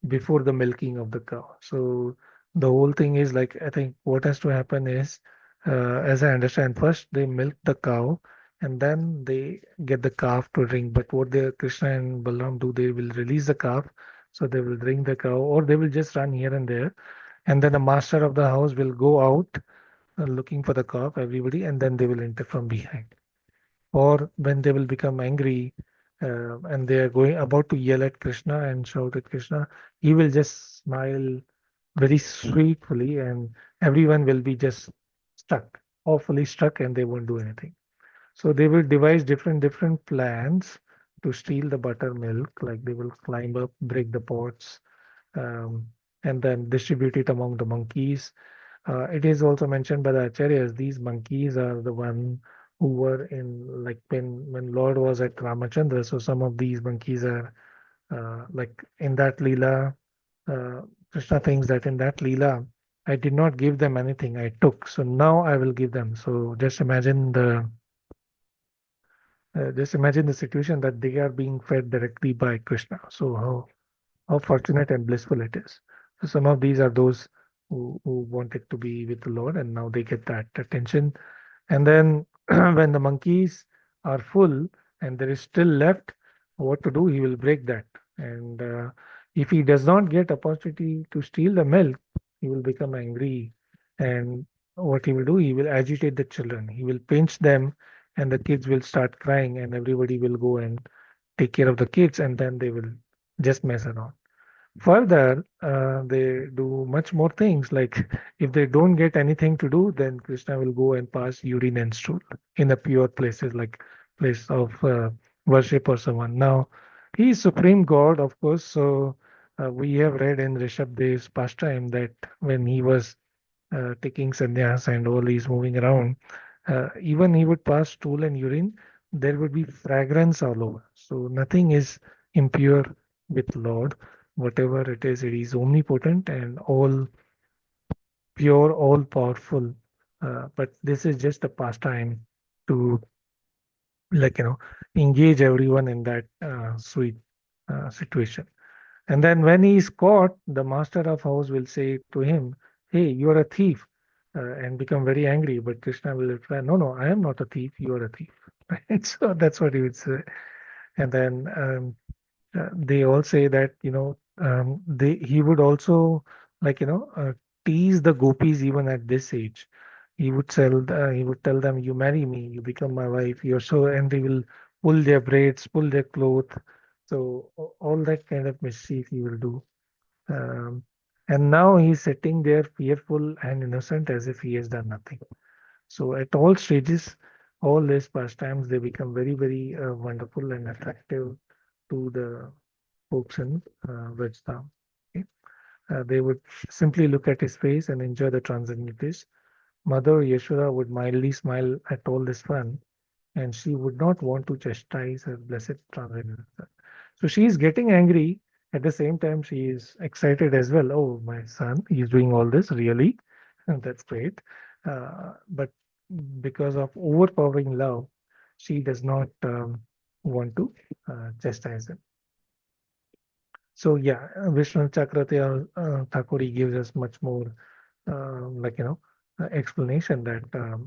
before the milking of the cow. So the whole thing is like, I think what has to happen is, as I understand, first they milk the cow and then they get the calf to drink. But what the Krishna and Balaram do, they will release the calf, so they will drink the cow, or they will just run here and there, and then the master of the house will go out looking for the calf, everybody, and then they will enter from behind. Or when they will become angry and they are going about to yell at Krishna and shout at Krishna, he will just smile very sweetly, and everyone will be just stuck, awfully stuck, and they won't do anything. So they will devise different plans to steal the buttermilk, like they will climb up, break the pots, and then distribute it among the monkeys. It is also mentioned by the acharyas, these monkeys are the one who were in, like, when Lord was at Ramachandra, so some of these monkeys are like in that Leela, uh, Krishna thinks that in that Leela, I did not give them anything, I took. So now I will give them. So just imagine the situation that they are being fed directly by Krishna. So how fortunate and blissful it is. So some of these are those who wanted to be with the Lord, and now they get that attention. And then when the monkeys are full and there is still left, what to do? He will break that. And if he does not get opportunity to steal the milk, he will become angry. And what he will do? He will agitate the children. He will pinch them, and the kids will start crying, and everybody will go and take care of the kids, and then they will just mess around. Further, they do much more things. Like if they don't get anything to do, then Krishna will go and pass urine and stool in the pure places, like place of worship or someone. Now, he is supreme God, of course. So we have read in Rishabdev's pastime that when he was taking sannyas and all, he's moving around, even he would pass stool and urine, there would be fragrance all over. So nothing is impure with Lord. Whatever it is omnipotent and all pure, all powerful. But this is just a pastime to, like, engage everyone in that sweet situation. And then when he is caught, the master of house will say to him, "Hey, you are a thief," and become very angry. But Krishna will reply, "No, no, I am not a thief. You are a thief." Right? So that's what he would say. And then they all say that they he would also, like, tease the gopis even at this age. He would tell them, "You marry me, you become my wife." You're so, and they will pull their braids, pull their clothes. So all that kind of mischief he will do. Um, and now he's sitting there fearful and innocent as if he has done nothing. So at all stages, all these pastimes, they become very, very wonderful and attractive to the folks in Rajasthan. Okay? They would simply look at his face and enjoy the transcendent bliss. Mother Yashoda would mildly smile at all this fun, and she would not want to chastise her blessed transcendental son. So she is getting angry. At the same time, she is excited as well. Oh, my son, he's doing all this, really? That's great. But because of overpowering love, she does not want to chastise him. So yeah, Vishnu Chakravarti Thakuri gives us much more, like, explanation that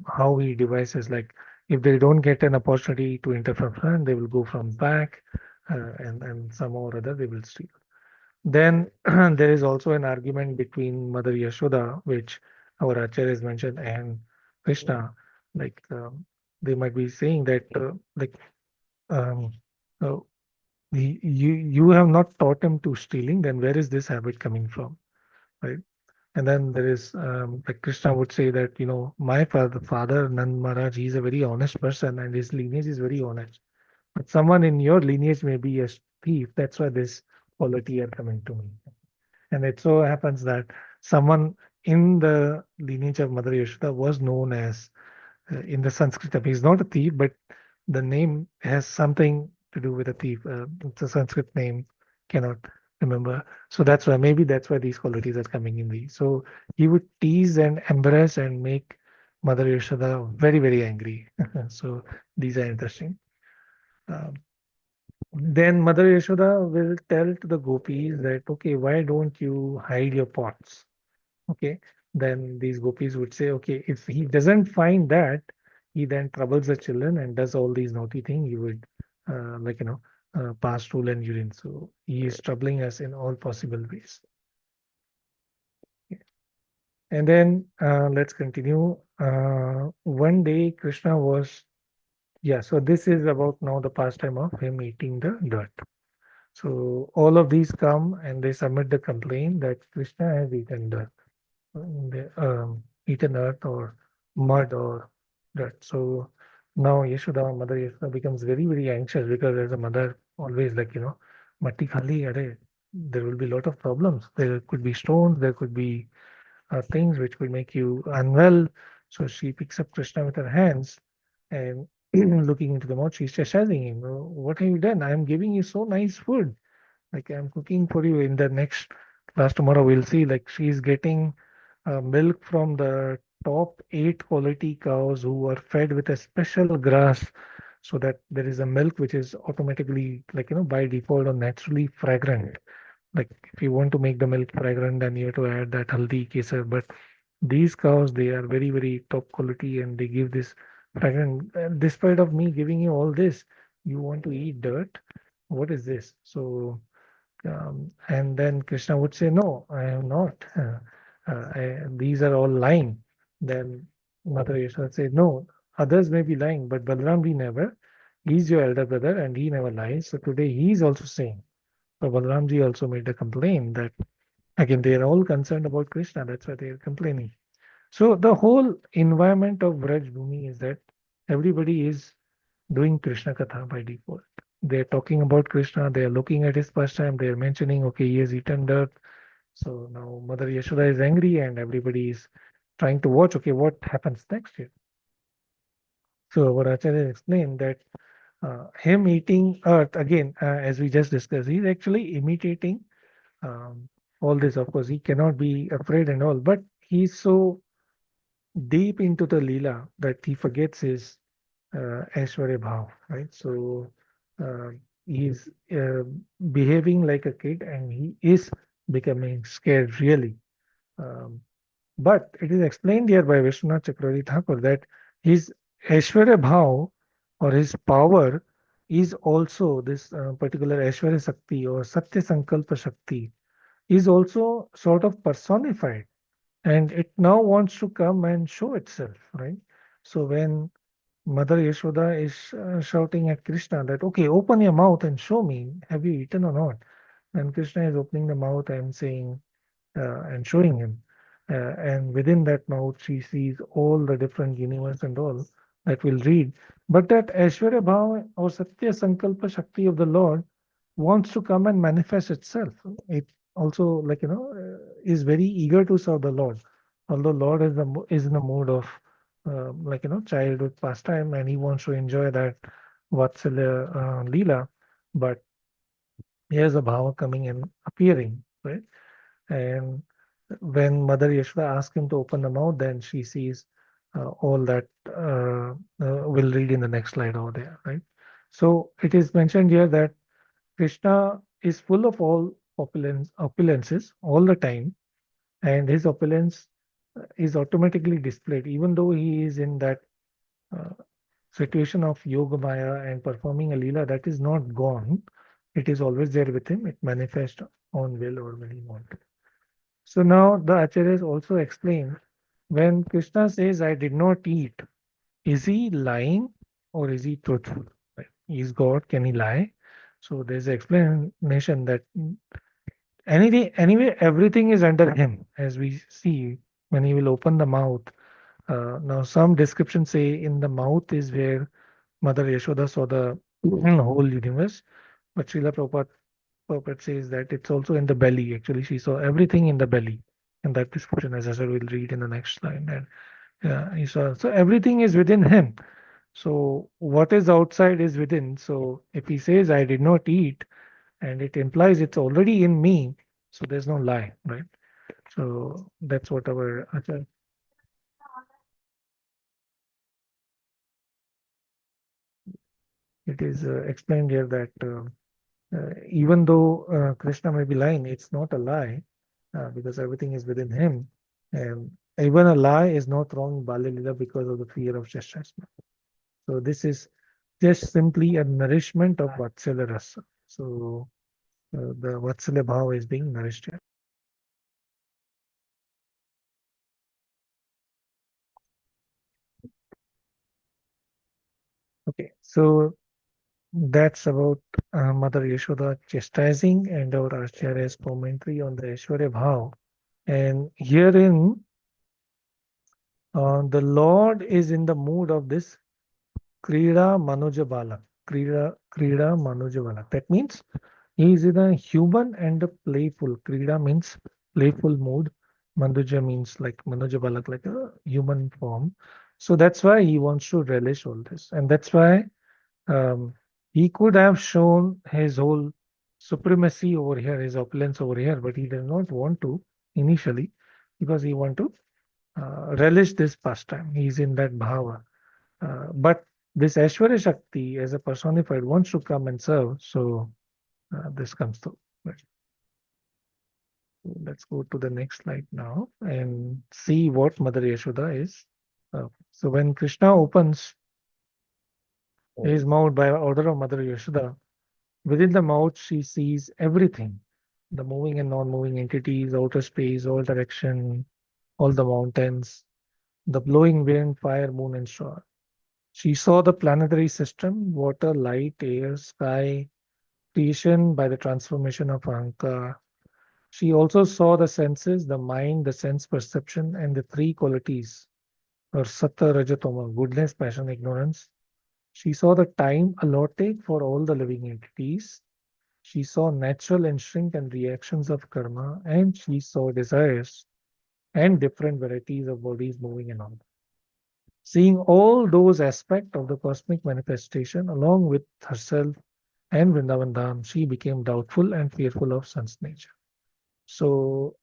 how he devises, like, if they don't get an opportunity to enter from front, they will go from back, and some or other they will steal. Then there is also an argument between Mother Yashoda, which our Acharya has mentioned, and Krishna. Like, they might be saying that, like, um, uh, you have not taught him to stealing, then where is this habit coming from, right? And then there is, like, Krishna would say that, my father Nand Maharaj, he's a very honest person and his lineage is very honest. But someone in your lineage may be a thief. That's why this quality are coming to me. And it so happens that someone in the lineage of Mother Yashoda was known as, in the Sanskrit, he's not a thief, but the name has something to do with a thief. It's a Sanskrit name, cannot remember. So maybe that's why these qualities are coming in these. So he would tease and embarrass and make Mother Yashoda very, very angry. So these are interesting. Um, then Mother Yashoda will tell to the gopis that, okay, why don't you hide your pots? Okay. Then these gopis would say, okay, if he doesn't find that, he then troubles the children and does all these naughty things. He would, like, pass stool and urine. So he is troubling us in all possible ways. And then let's continue. One day, Krishna was, yeah, so this is about now the pastime of him eating the dirt. So all of these come and they submit the complaint that Krishna has eaten dirt, eaten earth or mud or dirt. So now Yashoda, Mother Yashoda becomes very, very anxious because as a mother, always like, matti khali, are. there will be a lot of problems. There could be stones, there could be things which will make you unwell. So she picks up Krishna with her hands and looking into the mouth, she's chastising him. "Oh, what have you done? I am giving you so nice food. Like I'm cooking for you." In the next class tomorrow, we'll see like she's getting milk from the top 8 quality cows who are fed with a special grass so that there is a milk which is automatically like by default or naturally fragrant. Like if you want to make the milk fragrant, then you have to add that haldi kesar. But these cows, they are very, very top quality and they give this fragrant. Despite of me giving you all this, you want to eat dirt? What is this? So, and then Krishna would say, "No, I am not. These are all lying." Then Mother Yashoda said, "No, others may be lying, but Balramji never. He's your elder brother and he never lies. So today he is also saying." So Balramji also made a complaint that again they are all concerned about Krishna. That's why they are complaining. So the whole environment of Braj Bhumi is that everybody is doing Krishna Katha by default. They're talking about Krishna, they're looking at his pastime, they're mentioning, okay, he has eaten dirt. So now Mother Yashoda is angry and everybody is trying to watch, okay, what happens next here. So our Acharya explained that him eating earth, again, as we just discussed, he's actually imitating um, all this. Of course, he cannot be afraid and all, but he's so deep into the Leela that he forgets his Aishwarya Bhav, right? So uh, he's behaving like a kid and he is becoming scared really. Um, but it is explained here by Vishwanath Chakravarti Thakur that his Aishwarya Bhav or his power is also this particular Aishwarya Shakti or Satya Sankalpa Shakti is also sort of personified and it now wants to come and show itself, right? So when Mother Yashoda is shouting at Krishna that, okay, open your mouth and show me, have you eaten or not? And Krishna is opening the mouth and saying, and showing him. And within that mouth, she sees all the different universe and all that we'll read. But that Aishwarya Bhava or Satya Sankalpa Shakti of the Lord wants to come and manifest itself. It also, like, is very eager to serve the Lord. Although Lord is in the mood of, childhood pastime and he wants to enjoy that Vatsalya Leela, but here's a Bhava coming and appearing, right? And when Mother Yashoda asks him to open the mouth, then she sees all that we'll read in the next slide over there, right? So it is mentioned here that Krishna is full of all opulences all the time, and his opulence is automatically displayed, even though he is in that uh, situation of Yoga Maya and performing a Leela that is not gone. It is always there with him. It manifests on will or when he wants. So now the Acharyas also explain when Krishna says, I did not eat, is he lying or is he truthful? Right? Is God, can he lie? So there's an explanation that anyway, everything is under him, as we see when he will open the mouth. Now, some descriptions say in the mouth is where Mother Yashoda saw the whole universe, but Srila Prabhupada says that it's also in the belly. Actually, she saw everything in the belly. And that description, as I said, we'll read in the next slide. And yeah, he saw. So everything is within him. So what is outside is within. So if he says, I did not eat, and it implies it's already in me, so there's no lie, right? So that's what our Acharya. It is explained here that even though Krishna may be lying, it's not a lie because everything is within him. And even a lie is not wrong in Balya Lila because of the fear of chastisement. So this is just simply a nourishment of Vatsalya Rasa. So the Vatsalya Bhava is being nourished here. Okay, so that's about Mother Yashoda chastising and our Acharya's commentary on the Aishwarya Bhav. And herein, the Lord is in the mood of this Krida Manuja Balak. Krida Manuja Balak. That means He is in a human and a playful. Krida means playful mood. Manduja means like Manuja Balak, like a human form. So that's why he wants to relish all this. And that's why um, he could have shown his whole supremacy over here, his opulence over here, but he does not want to initially because he want to relish this pastime. He's in that bhava. But this Aishwarya Shakti as a personified wants to come and serve. So this comes through. Right. So let's go to the next slide now and see what Mother Yashoda is. So when Krishna opens his mouth by order of Mother Yashoda, within the mouth she sees everything, the moving and non-moving entities, outer space, all direction, all the mountains, the blowing wind, fire, moon, and star. She saw the planetary system, water, light, air, sky, creation by the transformation of Ahankara. She also saw the senses, the mind, the sense perception, and the three qualities, or Satta, Rajatama, goodness, passion, ignorance. She saw the time allotted for all the living entities. She saw natural instinct and reactions of karma, and she saw desires and different varieties of bodies moving and all. Seeing all those aspects of the cosmic manifestation along with herself and Vrindavan Dham, she became doubtful and fearful of sun's nature. So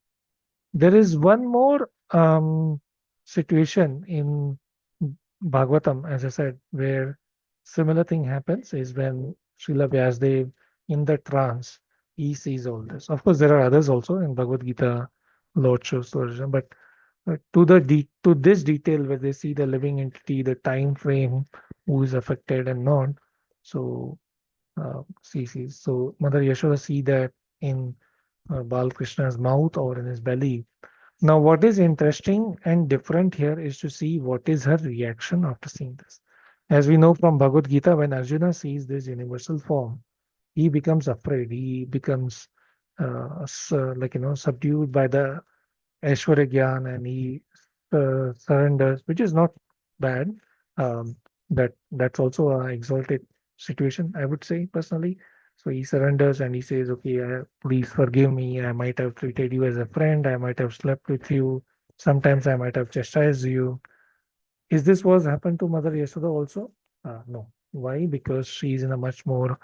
there is one more situation in Bhagavatam, as I said, where similar thing happens is when Srila Vyasdev in the trance, he sees all this. Of course, there are others also in Bhagavad Gita, Lord shows origin, but to this detail where they see the living entity, the time frame, who is affected and not. So so Mother Yashoda see that in Bal Krishna's mouth or in his belly. Now, what is interesting and different here is to see what is her reaction after seeing this. As we know from Bhagavad Gita, when Arjuna sees this universal form, he becomes afraid. He becomes subdued by the Aishwarya Gyan and he surrenders, which is not bad. Um, that's also a exalted situation, I would say personally. So he surrenders and he says, "Okay, please forgive me. I might have treated you as a friend. I might have slept with you. Sometimes I might have chastised you." Is this was happened to Mother Yashoda also? No. Why? Because she is in a much more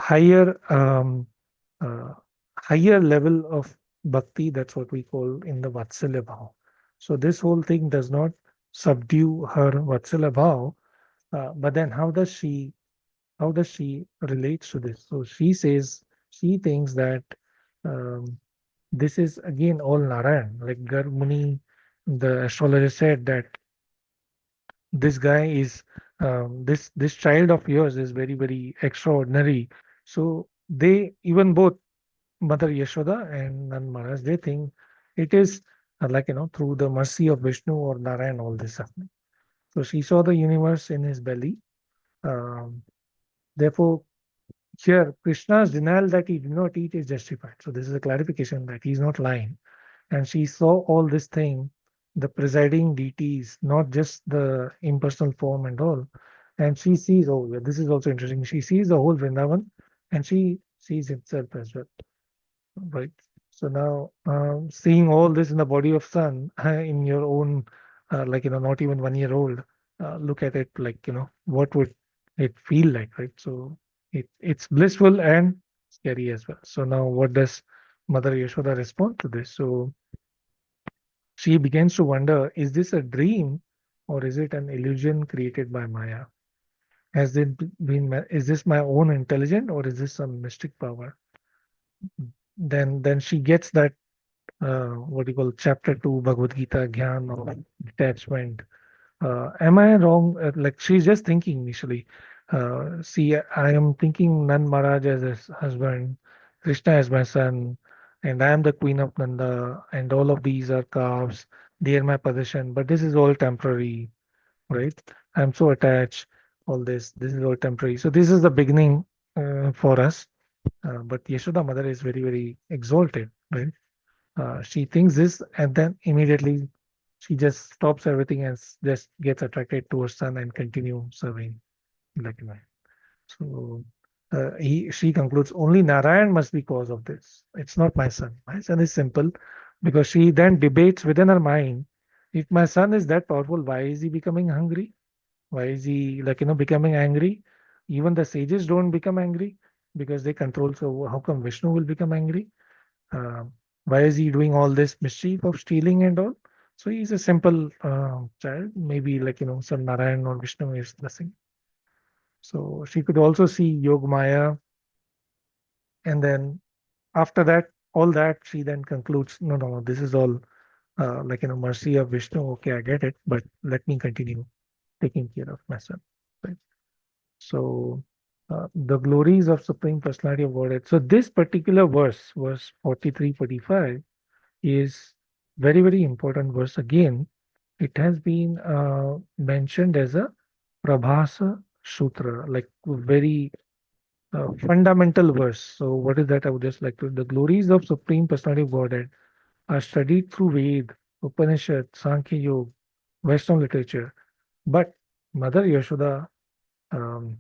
higher uh, higher level of bhakti. That's what we call in the Vatsalya Bhav. So this whole thing does not subdue her Vatsalya Bhav. But then how does she relates to this? So she says she thinks that um, this is again all Narayan. Like Garg Muni, the astrologer said that this guy is this child of yours is very extraordinary. So they even both Mother Yashoda and Nand Maharaj, they think it is through the mercy of Vishnu or Narayan, all this happening. So she saw the universe in his belly. Um, Therefore, here Krishna's denial that he did not eat is justified. So this is a clarification that he's not lying. And she saw all this thing, the presiding deities, not just the impersonal form and all. And she sees, oh, yeah, this is also interesting. She sees the whole Vrindavan and she sees himself as well. Right. So now, seeing all this in the body of sun in your own, not even 1 year old, look at it like, what would it feel like, right? So it's blissful and scary as well. So now, what does Mother Yashoda respond to this? So she begins to wonder, is this a dream or is it an illusion created by Maya? Is this my own intelligence or is this some mystic power? Then she gets that what do you call chapter 2 Bhagavad Gita Gyan or detachment. Am I wrong? Like she's just thinking initially. See, I am thinking Nand Maharaj as his husband, Krishna as my son, and I am the queen of Nanda, and all of these are calves. They are my possession, but this is all temporary, right? I'm so attached. All this is all temporary. So this is the beginning for us. But Yashoda mother is very exalted, right? She thinks this, and then immediately she just stops everything and just gets attracted to her son and continue serving like that. So she concludes only Narayan must be cause of this. It's not my son. My son is simple, because she then debates within her mind, if my son is that powerful, why is he becoming hungry? Why is he, like, becoming angry? Even the sages don't become angry because they control. So how come Vishnu will become angry? Why is he doing all this mischief of stealing and all? So he's a simple child. Maybe, like, some Narayan or Vishnu is blessing. So she could also see Yogmaya, and then after that, all that, she then concludes, no, no, no, this is all mercy of Vishnu. Okay, I get it, but let me continue taking care of my son. Right? So the glories of Supreme Personality of Godhead. So this particular verse 43, 45, is very, very important verse. Again, it has been mentioned as a Prabhasa Sutra, like very fundamental verse. So what is that? I would just like to, the glories of Supreme Personality of Godhead are studied through Ved, Upanishad, Sankhya Yoga, Western literature. But Mother Yashoda, um,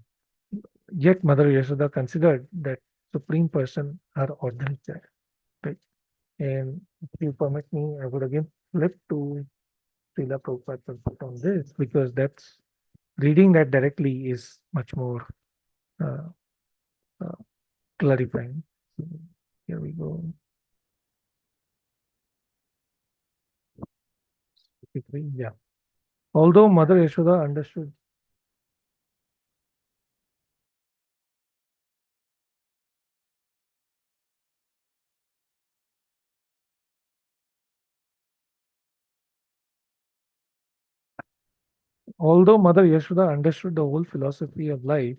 yet Mother Yashoda considered that Supreme Person her ordinary child. Right? And if you permit me, I would again flip to Srila Prabhupada on this, because that's reading that directly is much more uh, uh, clarifying. So here we go. 53, yeah. Although Mother Yashoda understood. Although Mother Yashoda understood the whole philosophy of life,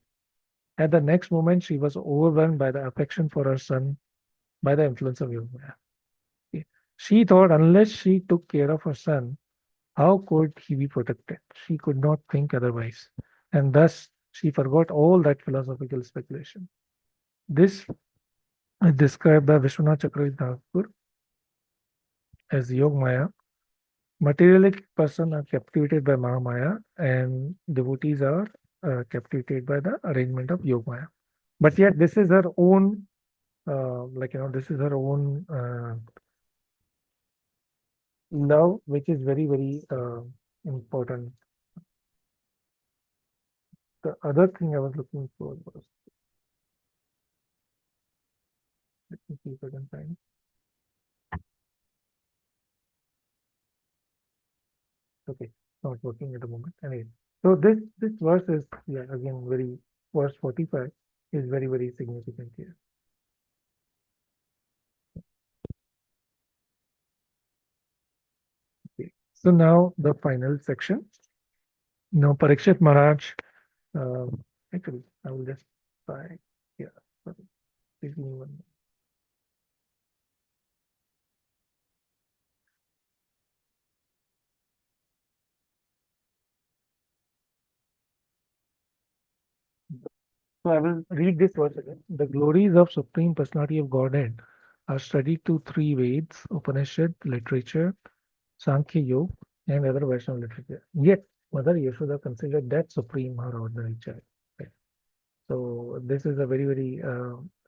at the next moment she was overwhelmed by the affection for her son by the influence of yoga. Okay. She thought unless she took care of her son, how could he be protected? She could not think otherwise. And thus she forgot all that philosophical speculation. This is described by Vishwanath Chakravarti Thakur as Yogmaya. Materialistic person are captivated by Mahamaya, and devotees are captivated by the arrangement of Yogmaya. But yet, this is her own, this is her own love, which is very, very important. The other thing I was looking for was, let me see if I can find. Okay, not working at the moment. Anyway, so this verse is, yeah, again, very, verse 45 is very, very significant here. Okay. So now the final section. Now Parikshit Maharaj, actually, I will just try. Yeah, sorry, please give me one minute. So I will read this verse again. The glories of Supreme Personality of Godhead are studied through three Veds, Upanishad, literature, Sankhya Yoga, and other Vaishnava literature. Yet, Mother Yashoda considered that supreme her ordinary child. Right? So this is a very, very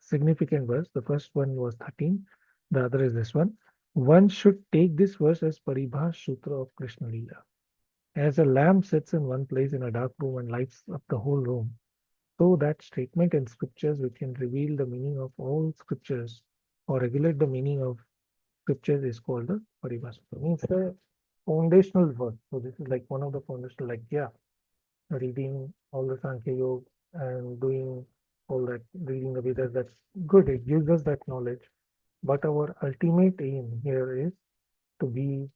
significant verse. The first one was 13. The other is this one. One should take this verse as Paribhas Sutra of Krishna Lila. As a lamp sits in one place in a dark room and lights up the whole room, so that statement in scriptures which can reveal the meaning of all scriptures or regulate the meaning of scriptures is called the Paribhas. Means the foundational verse. So this is like one of the foundational, like, yeah, reading all the Sankhya Yoga and doing all that, reading the Vedas, that's good. It gives us that knowledge. But our ultimate aim here is to be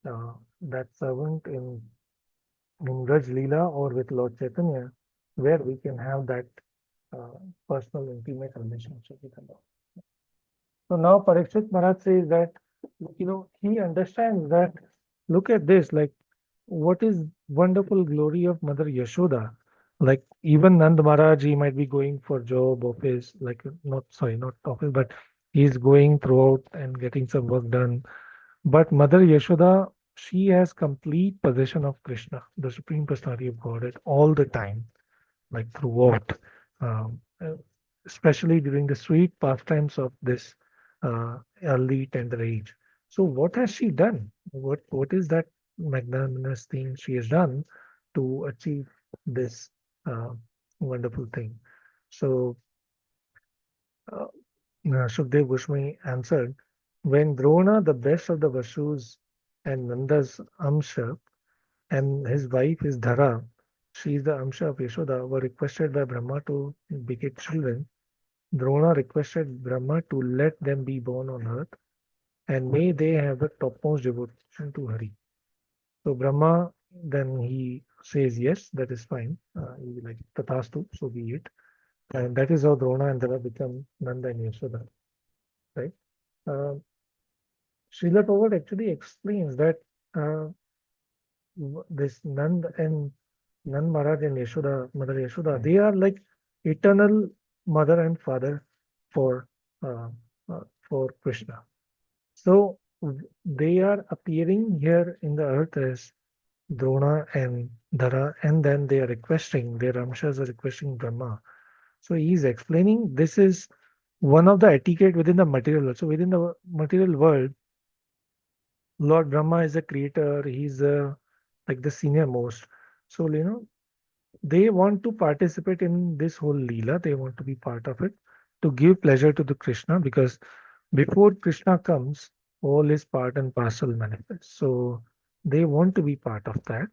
that servant in Raj Leela or with Lord Chaitanya, where we can have that personal, intimate relationship with the Lord. So now Parikshit Maharaj says that, he understands that, look at this, like, what is wonderful glory of Mother Yashoda. Like, even Nand Maharaj, he might be going for job, office, like, not office, but he's going throughout and getting some work done. But Mother Yashoda, she has complete possession of Krishna, the Supreme Personality of Godhead, all the time, like throughout. Um, uh, especially during the sweet pastimes of this early tender age. So, what has she done? What is that magnanimous thing she has done to achieve this uh, wonderful thing? So, uh, Shukdev Goswami answered, when Drona, the best of the Vasus, and Nanda's Amsha, and his wife is Dhara, she is the Amsha of Yashoda, were requested by Brahma to beget children. Drona requested Brahma to let them be born on earth, and may they have the topmost devotion to Hari. So Brahma, then he says, yes, that is fine. He like Tathastu, so be it. And that is how Drona and Dhara become Nanda and Yashoda, right? Uh, Srila Prabhupada actually explains that uh, this Nand and Nand Maharaj and Yashoda, Mother Yashoda, they are like eternal mother and father for uh, for Krishna. So they are appearing here in the earth as Drona and Dhara, and then they are requesting, their Ramshas are requesting Brahma. So he is explaining this is one of the etiquette within the material world. So within the material world, Lord Brahma is a creator, he's like the senior most. So, they want to participate in this whole Leela, they want to be part of it to give pleasure to the Krishna because before Krishna comes, all is part and parcel manifest. So, they want to be part of that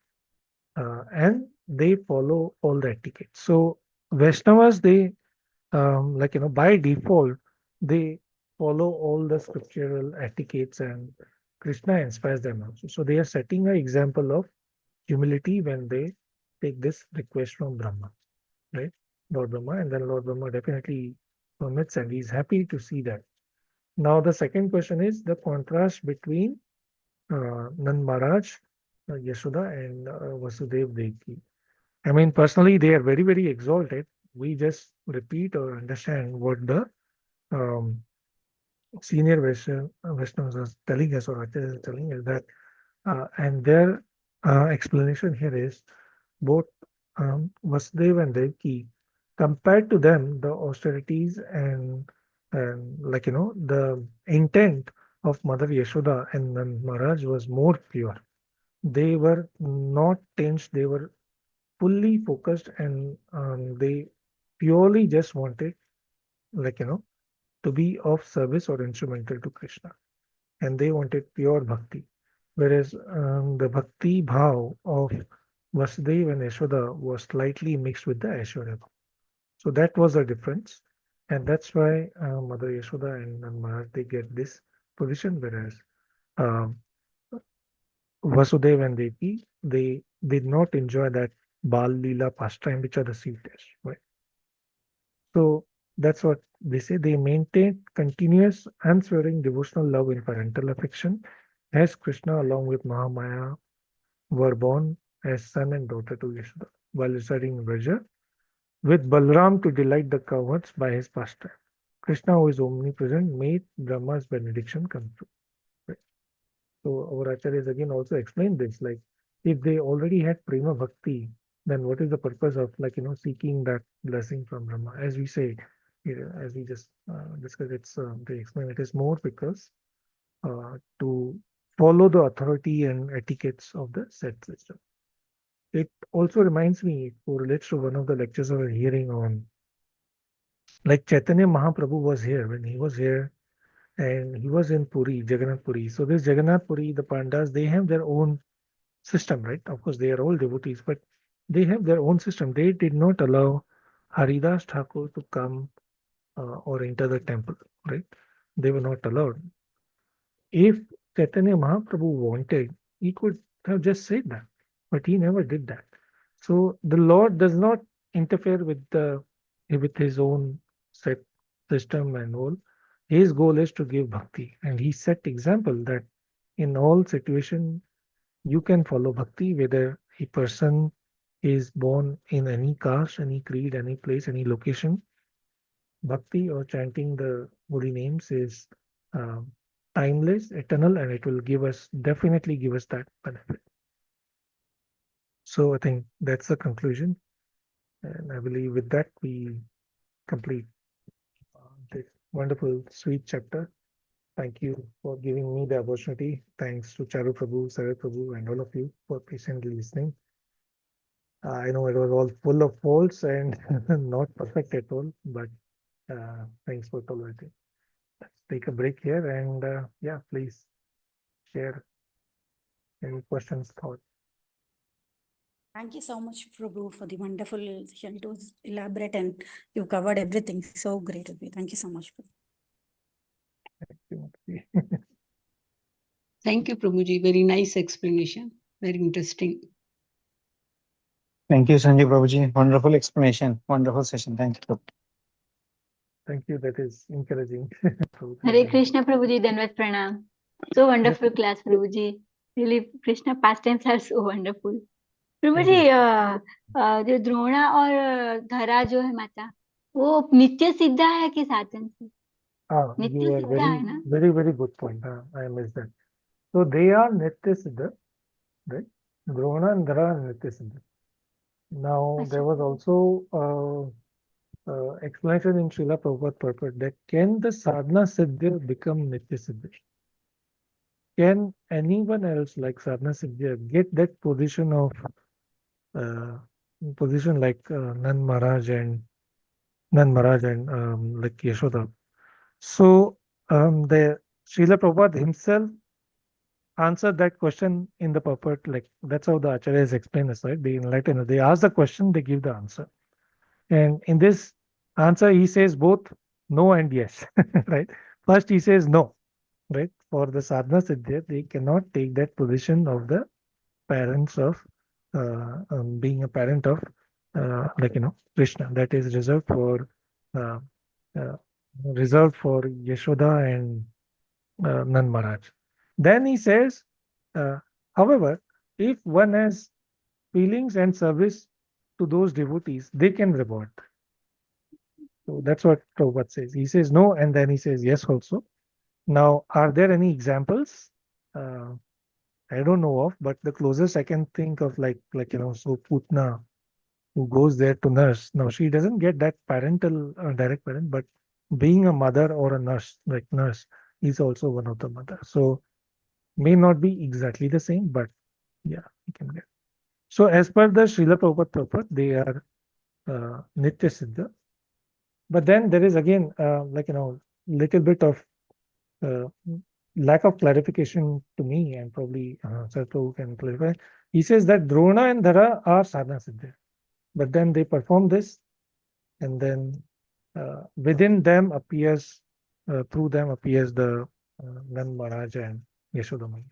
and they follow all the etiquette. So, Vaishnavas, they by default, they follow all the scriptural etiquettes and Krishna inspires them also. So they are setting an example of humility when they take this request from Brahma, right? Lord Brahma, and then Lord Brahma definitely permits and he's happy to see that. Now the second question is the contrast between Nand Maharaj, Yashoda, and Vasudev Devaki. I mean, personally, they are very, very exalted. We just repeat or understand what the um, senior Vaishnavas are telling us or Acharyas are telling us that, and their explanation here is both Vasudev and Devaki, compared to them, the austerities and the intent of Mother Yashoda and Nand Maharaj was more pure. They were not tinged; they were fully focused, and they purely just wanted, like you know, to be of service or instrumental to Krishna, and they wanted pure bhakti. Whereas the bhakti bhav of Vasudeva and Yashoda was slightly mixed with the Aishwarya bhav. So that was the difference, and that's why Mother Yashoda and Nand Maharaj they get this position, whereas um, Vasudeva and Devaki they did not enjoy that Bal Leela pastime, which are the sweetest, right? So that's what they say. They maintain continuous, unswerving devotional love and parental affection, as Krishna, along with Mahamaya, were born as son and daughter to Yashoda while residing in Vraja, with Balram to delight the cowherds by his pastime. Krishna, who is omnipresent, made Brahma's benediction come true. Right? So our acharyas again also explained this, like if they already had prema bhakti, then what is the purpose of seeking that blessing from Brahma? As we say, as we just discussed, they explain it is more because to follow the authority and etiquettes of the set system. It also reminds me, it correlates to one of the lectures I was hearing on, like Chaitanya Mahaprabhu was here when he was here and he was in Puri, Jagannath Puri. So this Jagannath Puri, the Pandas, they have their own system, right? Of course, they are all devotees, but they have their own system. They did not allow Haridas Thakur to come or enter the temple, right? They were not allowed. If Chaitanya Mahaprabhu wanted, he could have just said that, but he never did that. So the Lord does not interfere with his own set system and all. His goal is to give bhakti, and he set example that in all situation you can follow bhakti, whether a person is born in any caste, any creed, any place, any location. Bhakti or chanting the holy names is um, timeless, eternal, and it will definitely give us that benefit. So I think that's the conclusion. And I believe with that we complete wonderful, sweet chapter. Thank you for giving me the opportunity. Thanks to Charu Prabhu, Sarat Prabhu, and all of you for patiently listening. I know it was all full of faults and not perfect at all, but thanks for tolerating. Let's take a break here and yeah, please share any questions, thoughts. Thank you so much, Prabhu, for the wonderful session. It was elaborate and you covered everything so great of you. Thank you so much. Thank you, Prabhuji. Very nice explanation. Very interesting. Thank you, Sanjiv Prabhuji. Wonderful explanation. Wonderful session. Thank you. Thank you. That is encouraging. Hare Krishna Prabhuji, Danvat Pranam. So wonderful class, Prabhuji. Really, Krishna pastimes are so wonderful. प्रभुजी जो द्रोणा और धरा जो है माता वो नित्य सिद्ध है कि साधन से नित्य सिद्ध है ना very good point. I missed that. So they are nitya siddha, right? Drona and Dhara are nitya siddha. Now there was also explanation in Srila Prabhupada purport that can the sadhana siddha become nitya siddha? Can anyone else like sadhana siddha get that position of position like Nand Maharaj and like Yashoda? So the Srila Prabhupada himself answered that question in the purport, like that's how the acharyas explain this, right? They enlighten, they ask the question, they give the answer. And in this answer, he says both no and yes, right? First, he says no, right? For the sadhana siddha, they cannot take that position of the parents of being a parent of like Krishna. That is uh, reserved for Yashoda and Nand Maharaj. Then he says, however, if one has feelings and service to those devotees, they can reward. So that's what Prabhupada says. He says no, and then he says yes also. Now, are there any examples? I don't know of, but the closest I can think of, so Putna, who goes there to nurse. Now, she doesn't get that parental direct parent, but being a mother or a nurse, like nurse, is also one of the mother. So may not be exactly the same, but yeah, you can get. So as per the Srila Prabhupada purport, they are Nitya Siddha. But then there is again, little bit of lack of clarification to me, and probably Sir Prabhu can clarify. He says that Drona and Dhara are sadhana siddha, but then they perform this, and then within them appears, through them appears the Nand Maharaj and Yashoda Maya.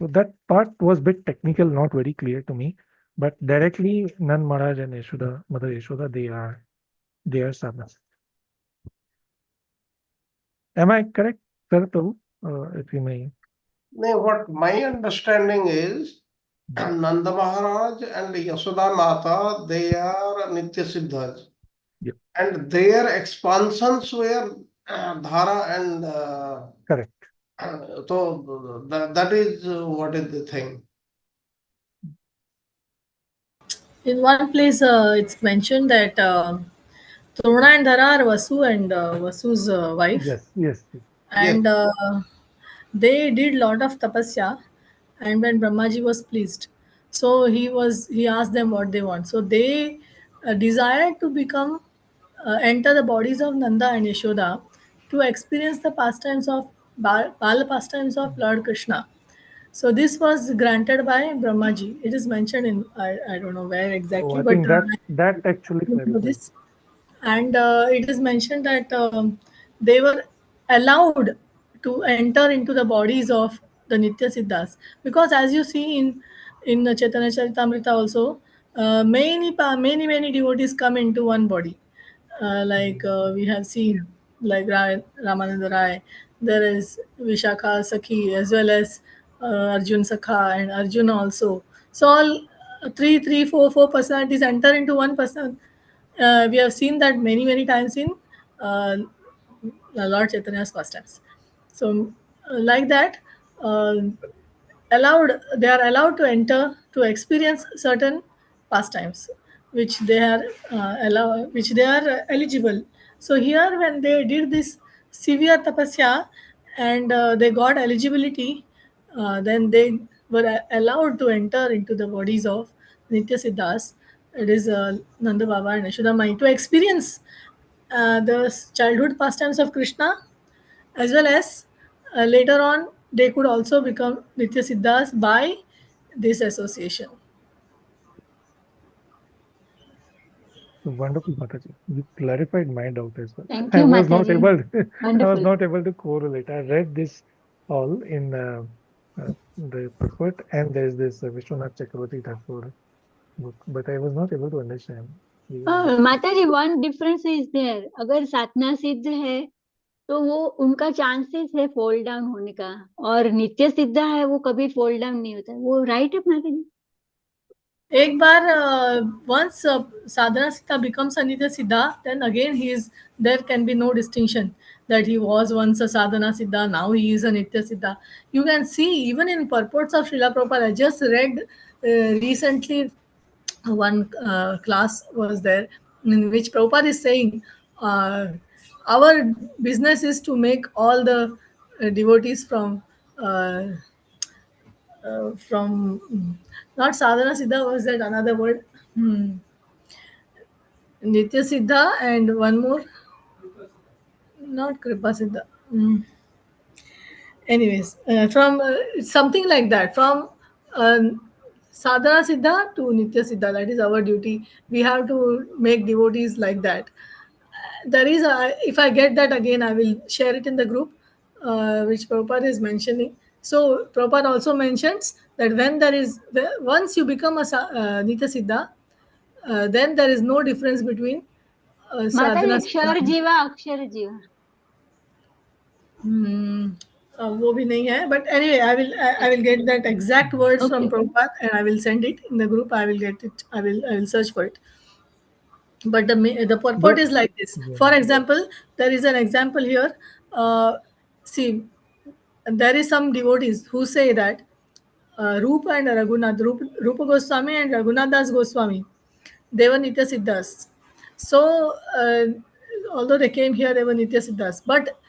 So that part was a bit technical, not very clear to me, but directly Nand Maharaj and Yashoda, Mother Yashoda, they are sadhana. Am I correct, Sir Prabhu? If you may. No, what my understanding is, Nanda Maharaj and Yashoda Mata, they are Nitya Siddhas. Yep. And their expansions were Dhara and Correct. So that is what is the thing. In one place, it's mentioned that Drona and Dhara are Vasu and Vasu's wife. Yes. And they did lot of tapasya, and when Brahmaji was pleased, so he asked them what they want. So they desired to become enter the bodies of Nanda and Yashoda to experience the pastimes of Bala pastimes of Lord Krishna. So this was granted by Brahmaji. It is mentioned in I don't know where exactly, I but think that actually clarifies. this. And it is mentioned that they were allowed to enter into the bodies of the Nitya Siddhas, because as you see in Chaitanya Charitamrita also, many devotees come into one body. We have seen like Ramananda Rai, there is Vishakha Sakhi as well as Arjun Sakha and Arjuna also. So all four personalities enter into one person. We have seen that many times in uh, Lord Chaitanya's pastimes. So like that, uh, they are allowed to enter to experience certain pastimes which they are eligible. So here when they did this severe tapasya and they got eligibility, then they were allowed to enter into the bodies of Nitya Siddhas, it is Nanda Baba and Yashoda Mai, to experience the childhood pastimes of Krishna, as well as later on they could also become Nitya Siddhas by this association. Wonderful, Mataji. You clarified my doubt as well. Thank I you, was not Mataji. able, I was Wonderful. not able to correlate. I read this all in the purport, and there's this Vishwanath Chakravarti Thakur book, but I was not able to understand. माताजी, one difference is there, अगर साधना सिद्ध है तो वो उनका chances है fall down होने का, और नित्य सिद्ध है वो कभी फॉल डाउन नहीं होता, वो राइट है माताजी? एक बार once sadhana siddha becomes a nitya siddha, then again there can be no distinction that he was once a sadhana siddha, now he is a nitya siddha. You can see even in purports of Srila Prabhupada. I just read recently one class was there in which Prabhupada is saying our business is to make all the devotees from not sadhana siddha, was that another word, nitya siddha, and one more, not kripa siddha. Anyways, from something like that, from uh, sadhana siddha to nitya siddha, that is our duty. We have to make devotees like that. There is a, if I get that again, I will share it in the group, which Prabhupada is mentioning. So Prabhupada also mentions that when there is, once you become a nitya siddha, then there is no difference between माताजी, sadhana क्षर siddha. जीवा अक्षर जीवा. वो भी नहीं है, but anyway, I will get that exact words from Okay. Prabhupada and I will send it in the group. I will get it. I will search for it. But the purport But- is like this. Yeah. For example, there is an example here. See, there is some devotees who say that Rupa and Raghunath, Rupa Goswami and Raghunath Das Goswami, they were Nitya Siddhas. So, although they came here, they were Nitya Siddhas. But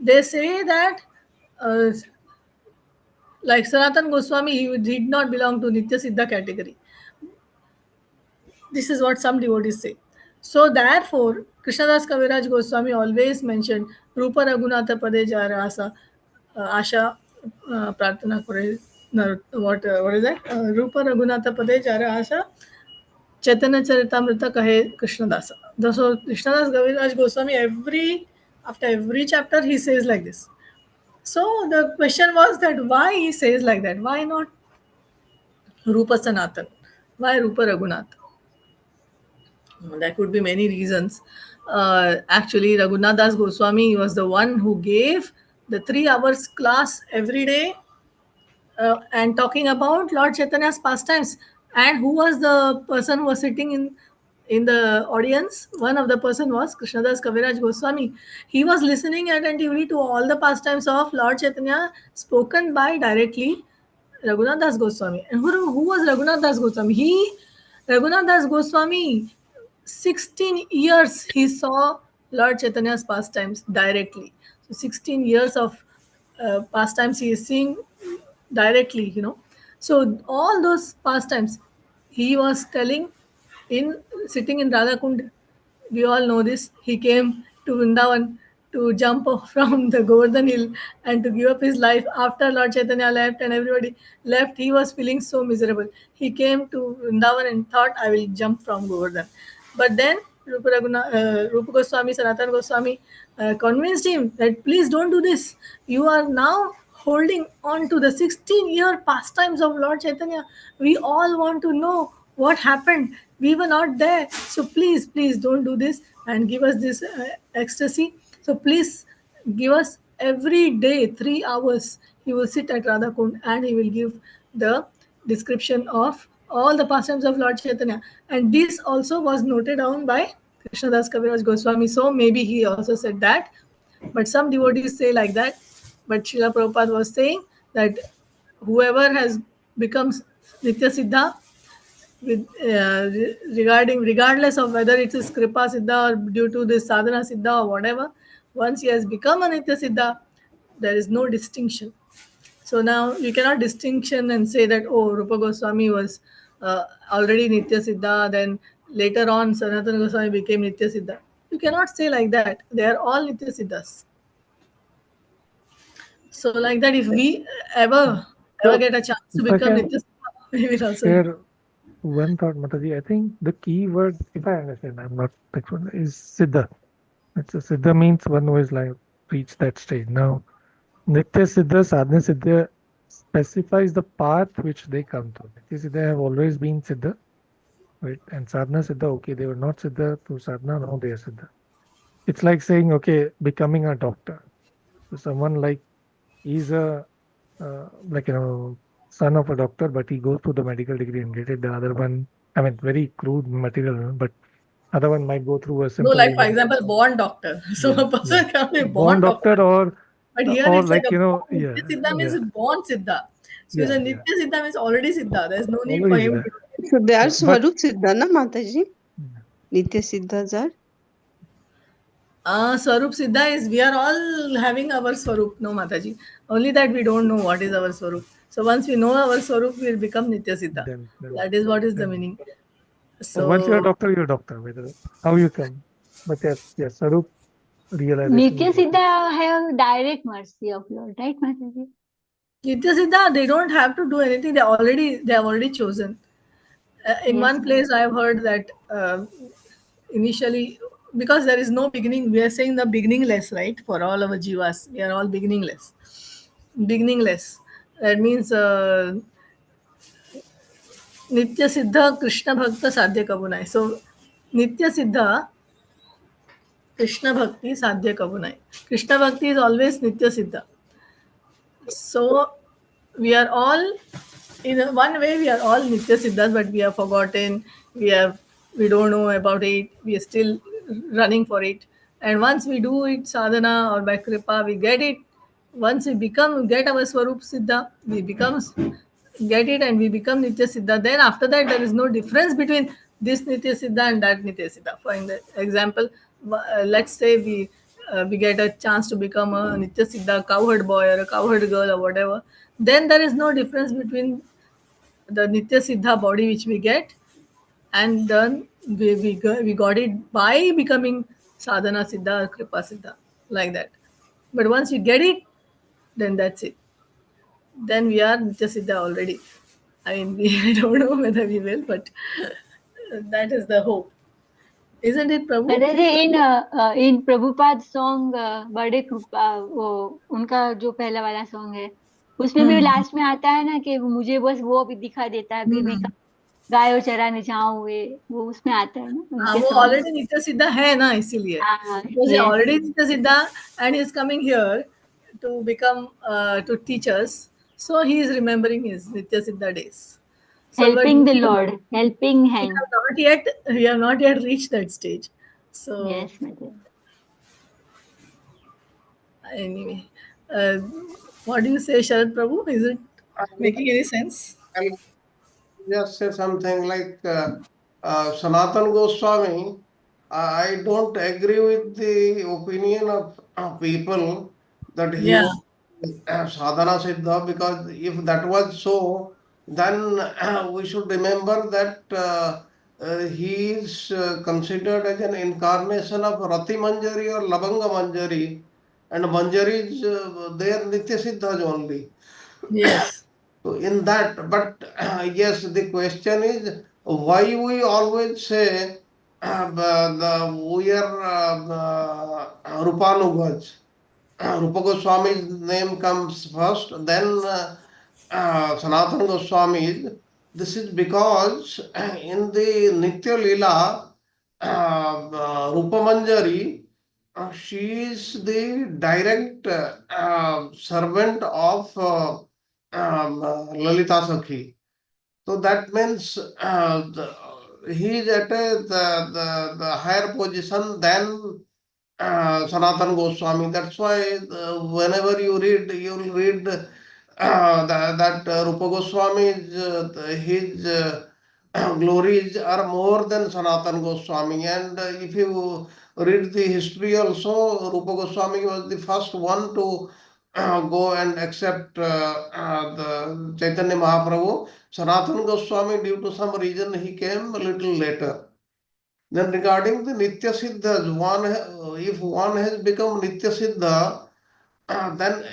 they say that, like Sanatan Goswami, he did not belong to Nitya Siddha category. This is what some devotees say. So, therefore, Krishnadas Kaviraj Goswami always mentioned Rupa Raghunatha Pade Jarasa Asha Prarthana Kore. What is that? Rupa Raghunatha Pade Jara Asha Chaitanya Charitamrita Kahe Krishnadasa. So Krishnadas Kaviraj Goswami, after every chapter he says like this. So the question was that why he says like that? Why not Rupa Sanatan? Why Rupa Raghunath? There could be many reasons. Actually, Raghunath Das Goswami was the one who gave the 3 hours class every day and talking about Lord Chaitanya's pastimes. And who was the person who was sitting in the audience? One of the person was Krishnadas Kaviraj Goswami. He was listening attentively to all the pastimes of Lord Chaitanya spoken by directly Raghunath Das Goswami. And who was Raghunath Das Goswami? Raghunath Das Goswami, 16 years he saw Lord Chaitanya's pastimes directly. So 16 years of pastimes he is seeing directly. So all those pastimes he was telling in sitting in Radha Kund. We all know this. He came to Vrindavan to jump off from the Govardhan hill and to give up his life after Lord Chaitanya left and everybody left. He was feeling so miserable. He came to Vrindavan and thought, I will jump from Govardhan. But then Rupa Goswami, Sanatan Goswami convinced him that please don't do this. You are now holding on to the 16-year pastimes of Lord Chaitanya. We all want to know what happened. We were not there. So please don't do this and give us this ecstasy. So please give us every day 3 hours. He will sit at Radha Kund and he will give the description of all the pastimes of Lord Chaitanya. And this also was noted down by Krishnadas Kaviraj Goswami. So maybe he also said that. But some devotees say like that. But Srila Prabhupada was saying that whoever has becomes Nitya Siddha, with regardless of whether it is Kripa Siddha or due to this Sadhana Siddha or whatever, Once he has become a Nitya Siddha, there is no distinction. So now you cannot distinction and say that, oh, Rupa Goswami was already Nitya Siddha, then later on Sanatana Goswami became Nitya Siddha. You cannot say like that. They are all Nitya Siddhas. So like that, if we ever get a chance to If I become can Nitya Siddha, we will also. share one thought, Mataji, I think the key word, if I understand, I'm not expert, is Siddha. It's a Siddha means one who is like reached that stage. Now, Nitya Siddha, Sadhana Siddha specifies the path which they come through. Nitya Siddha have always been Siddha, right? And Sadhana Siddha, okay, they were not Siddha through Sadhana, now they are Siddha. It's like saying, okay, becoming a doctor. So someone like he's a like son of a doctor, but he goes through the medical degree and get it. The other one, I mean, very crude material, but other one might go through a No, simple, like for example, born doctor. So yeah, a person cannot be born born doctor, doctor. But here or it's like like a born yeah, Nitya Siddha means yeah, born Siddha. So he's yeah, a yeah, Nitya Siddha means already Siddha. There's no need for already him there. to do it. So they are But Swarup Siddha, na Mataji? yeah, Nitya Siddhas are. Swarup Siddha is we are all having our Swarup, no Mataji. Only that we don't know what is our Swarup. So once we know our Swarup, we'll become Nitya Siddha. then That is what is the then meaning. once you're a So doctor, you're a doctor. Whether how you come, but yes, Sarup realization Nitya is what. Siddha have direct mercy of Lord, right, Mataji? Nitya Siddha, they don't have to do anything. They have already chosen. In Yes, one place, I have heard that initially, because there is no beginning, we are saying the beginningless, right? For all our jivas, we are all beginningless. Beginningless. That means Nitya Siddha Krishna Bhakta Sadhya Kabunai. So Nitya Siddha Krishna Bhakti Sadhya Kabunai. Krishna Bhakti is always Nitya Siddha. So we are all, in one way, we are all Nitya Siddhas, but we have forgotten. We don't know about it. We are still running for it. And once we do it, sadhana or by kripa, we get it. Once we get our Swarup Siddha, we get it and we become Nitya Siddha. Then after that, there is no difference between this Nitya Siddha and that Nitya Siddha. For example, let's say we get a chance to become a Nitya Siddha cowherd boy or a cowherd girl or whatever. Then there is no difference between the Nitya Siddha body which we get and then we got it by becoming Sadhana Siddha or Kripa Siddha, like that. But once we get it, then that's it. Then we are Nitya Siddha already. I mean, I don't know whether we will, but that is the hope. Isn't it, Prabhu? Mataji, in Prabhupada song बड़े कृपा वो उनका जो पहला वाला song है उसमें भी Hmm. लास्ट में आता है ना कि मुझे बस वो भी दिखा देता है अभी मैं Hmm. गायों चराने जाऊं वो उसमें आता है ना हाँ उनके वो सॉन्ग ऑलरेडी नित्य सिद्धा है ना इसीलिए हाँ because he यस already नित्य सिद्धा and he is coming here to become to teach us, so he is remembering his nitya siddha days. So but helping the Lord helping we hand have not yet we have not yet reached that stage. So yes मतलब anyway, uh, what do you say, Sharad Prabhu? Is it making any sense? I'll just say something like Sanatan Goswami. I don't agree with the opinion of people that he Yeah. was sadhana siddha, because if that was so, then we should remember that he is considered as an incarnation of Rati Manjari or Labanga Manjari, and Manjari is their Nitya Siddhas only. Yes. So in that, but yes, the question is why we always say we are Rupanugaj. Rupa Goswami's name comes first, then Sanatana Goswami's. This is because in the Nitya Leela, Rupa Manjari, she is the direct servant of Lalita Sakhi. So that means he is at the higher position than Sanatan Goswami. That's why whenever you will read that Rupa Goswami's his glories are more than Sanatan Goswami. And if you read the history also. Rupa Goswami was the first one to go and accept the Chaitanya Mahaprabhu. Sanatana Goswami, due to some reason, he came a little later. Then regarding the Nitya Siddhas, if one has become Nitya Siddha, then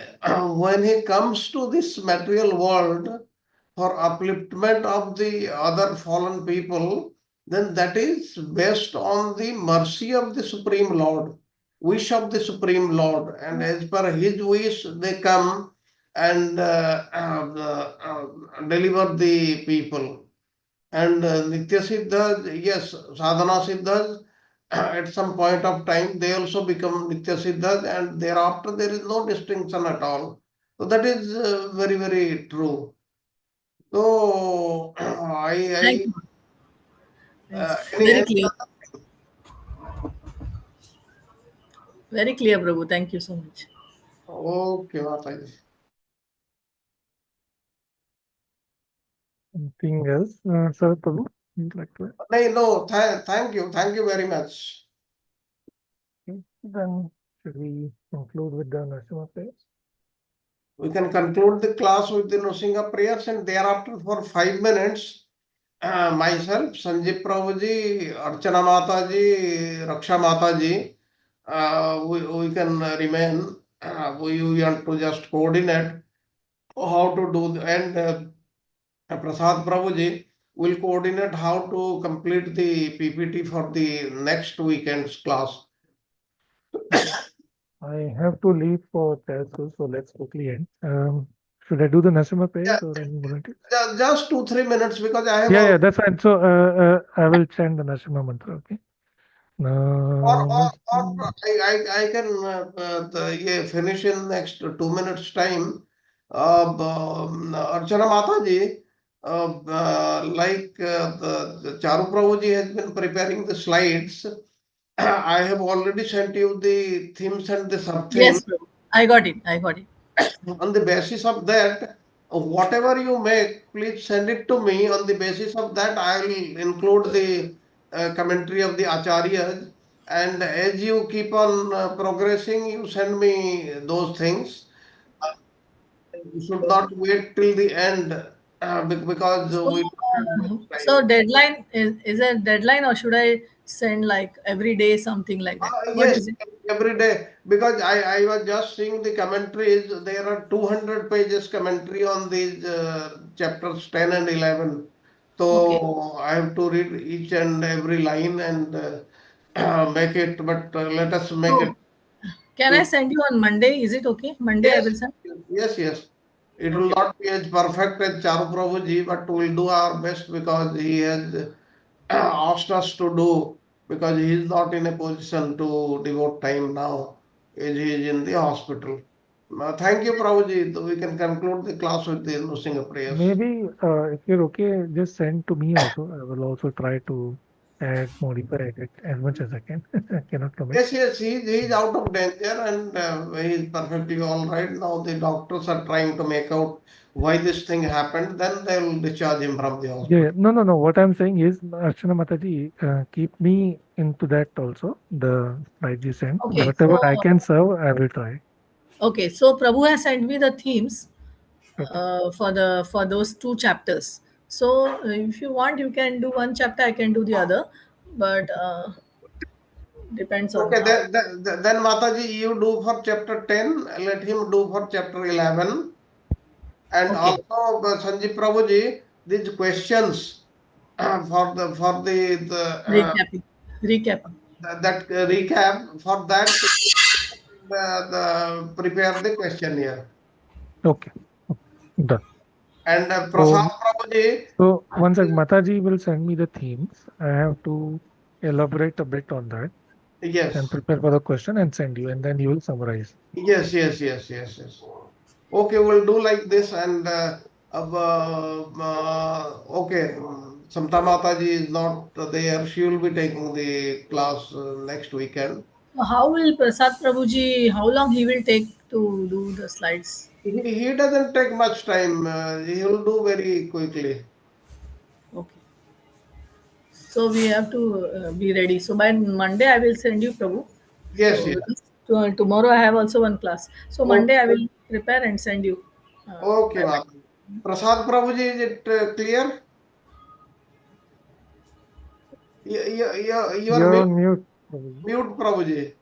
when he comes to this material world for upliftment of the other fallen people, then that is based on the mercy of the Supreme Lord, wish of the Supreme Lord, and as per his wish, they come and deliver the people. And Nitya Siddhas, yes, Sadhana Siddhas, at some point of time, they also become Nitya Siddhas, and thereafter there is no distinction at all. So that is very, very true. So Thank I you. Yes. any, Very any clear. Very clear, Prabhu. Thank you so much. okay, Mataji. Anything else, Sir Prabhu, you'd like to add? No, thank you very much. Okay. Then should we conclude with the Narasimha prayers? We can conclude the class with the Nosinga prayers, and thereafter for 5 minutes, myself, Sanjiv Prabhuji, Archana Mataji, Raksha Mataji, we can remain. We want to just coordinate how to do, and Prasad Prabhuji will coordinate how to complete the PPT for the next weekend's class. I have to leave for Telso, so let's quickly end. Should I do the Narasimha prayers or any volunteers? Just 2-3 minutes, because I have Yeah, that's fine. So I will chant the Narasimha mantra, okay? or I can finish in next 2 minutes time. Archana Mataji, the Charu Prabhuji has been preparing the slides. I have already sent you the themes and the sub-themes. Yes, Prabhu. I got it. I got it. On the basis of that, whatever you make, please send it to me. On the basis of that, I will include the commentary of the acharyas. And as you keep on progressing, you send me those things. You should not wait till the end because So, we don't have much so time. deadline is a deadline, or should I send like every day something like that? What Yes, is it? every day, because I was just seeing the commentaries. There are 200 pages commentary on these chapters 10 and 11. Okay. So I have to read each and every line and make it, but let us make it. So can I To, send you on Monday? Is it okay? Monday I yes, will send. yes. It will Okay. not be as perfect as Charu Prabhuji, but we'll do our best because he has asked us to do, because he is not in a position to devote time now as he is in the hospital. Thank you, Prabhuji. We can conclude the class with the Nrsimha prayers. maybe if you're okay, just send to me also. I will also try to add, modify, edit as much as I can. I cannot commit. Yes, he is out of danger, and he is perfectly all right. Now the doctors are trying to make out why this thing happened. Then they will discharge him from the hospital. No. What I'm saying is, Archana Mataji, keep me into that also. The slide you sent, Okay. whatever I can serve, I will try. Okay. So Prabhu has sent me the themes Okay. for those two chapters. So if you want, you can do one chapter. I can do the other, but depends on Okay, how. then Mataji, you do for chapter 10, let him do for chapter 11. And Okay. also, Sanjib Prabhuji, these questions Recapping. Recapping. that recap, for that, prepare the questionnaire. Okay. Done. And Prasad So, Prabhuji, so once Mataji will send me the themes, I have to elaborate a bit on that and yes, prepare for the question and send you, and then you will summarize. yes. Okay, we'll do like this, and okay, Samta Mataji is not there. She will be taking the class next weekend. So how will Prasad Prabhuji? How long he will take to do the slides? He doesn't take much time. He will do very quickly. Okay. So we have to be ready. So by Monday I will send you, Prabhu. Yes, So yes. tomorrow I have also one class. So Monday I Okay, will prepare and send you. okay, Mataji. Prasad Prabhuji, is it clear? You are You're mute, on mute, Prabhuji. mute, Prabhuji.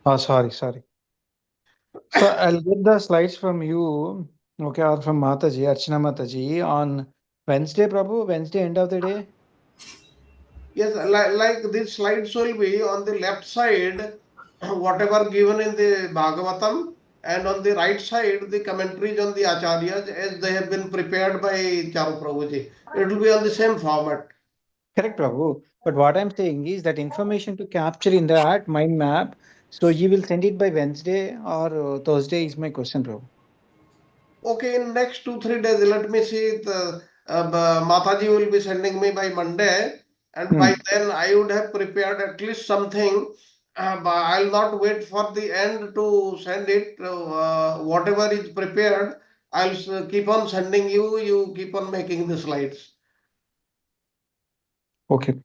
Oh, sorry. So I'll get the slides from you, okay, or from Mataji, Archana Mataji on Wednesday, Prabhu, Wednesday end of the day. Yes, like these slides will be on the left side, whatever given in the Bhagavatam, and on the right side, the commentaries on the Acharyas as they have been prepared by Charu Prabhuji. It will be on the same format. Correct, Prabhu. But what I'm saying is that information to capture in that mind map. So you will send it by Wednesday or Thursday is my question, Prabhu. Okay, in next 2 3 days, let me see. Mataji will be sending me by Monday, and by then I would have prepared at least something. But I'll not wait for the end to send it. Whatever is prepared, I'll keep on sending you. You keep on making the slides. Okay.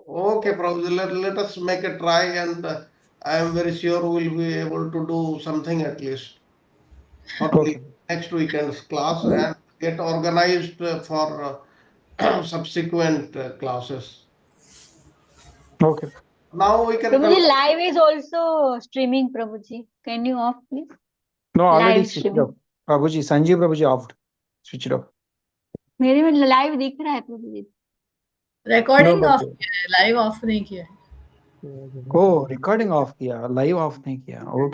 Okay, probably let us make a try, and I am very sure we'll be able to do something at least for the Okay. next weekend's class and get organized for subsequent classes. Okay. Now we can Prabhuji, conclude. live is also streaming, Prabhuji. Can you off, please? No, already Live switched streaming. off. Prabhuji, Sanjiv Prabhuji offed. Switch it off. मेरे में live दिख रहा है प्रभुजी. Recording No, off but किया है, live off नहीं किया है. oh, recording off किया, live off नहीं किया. Okay.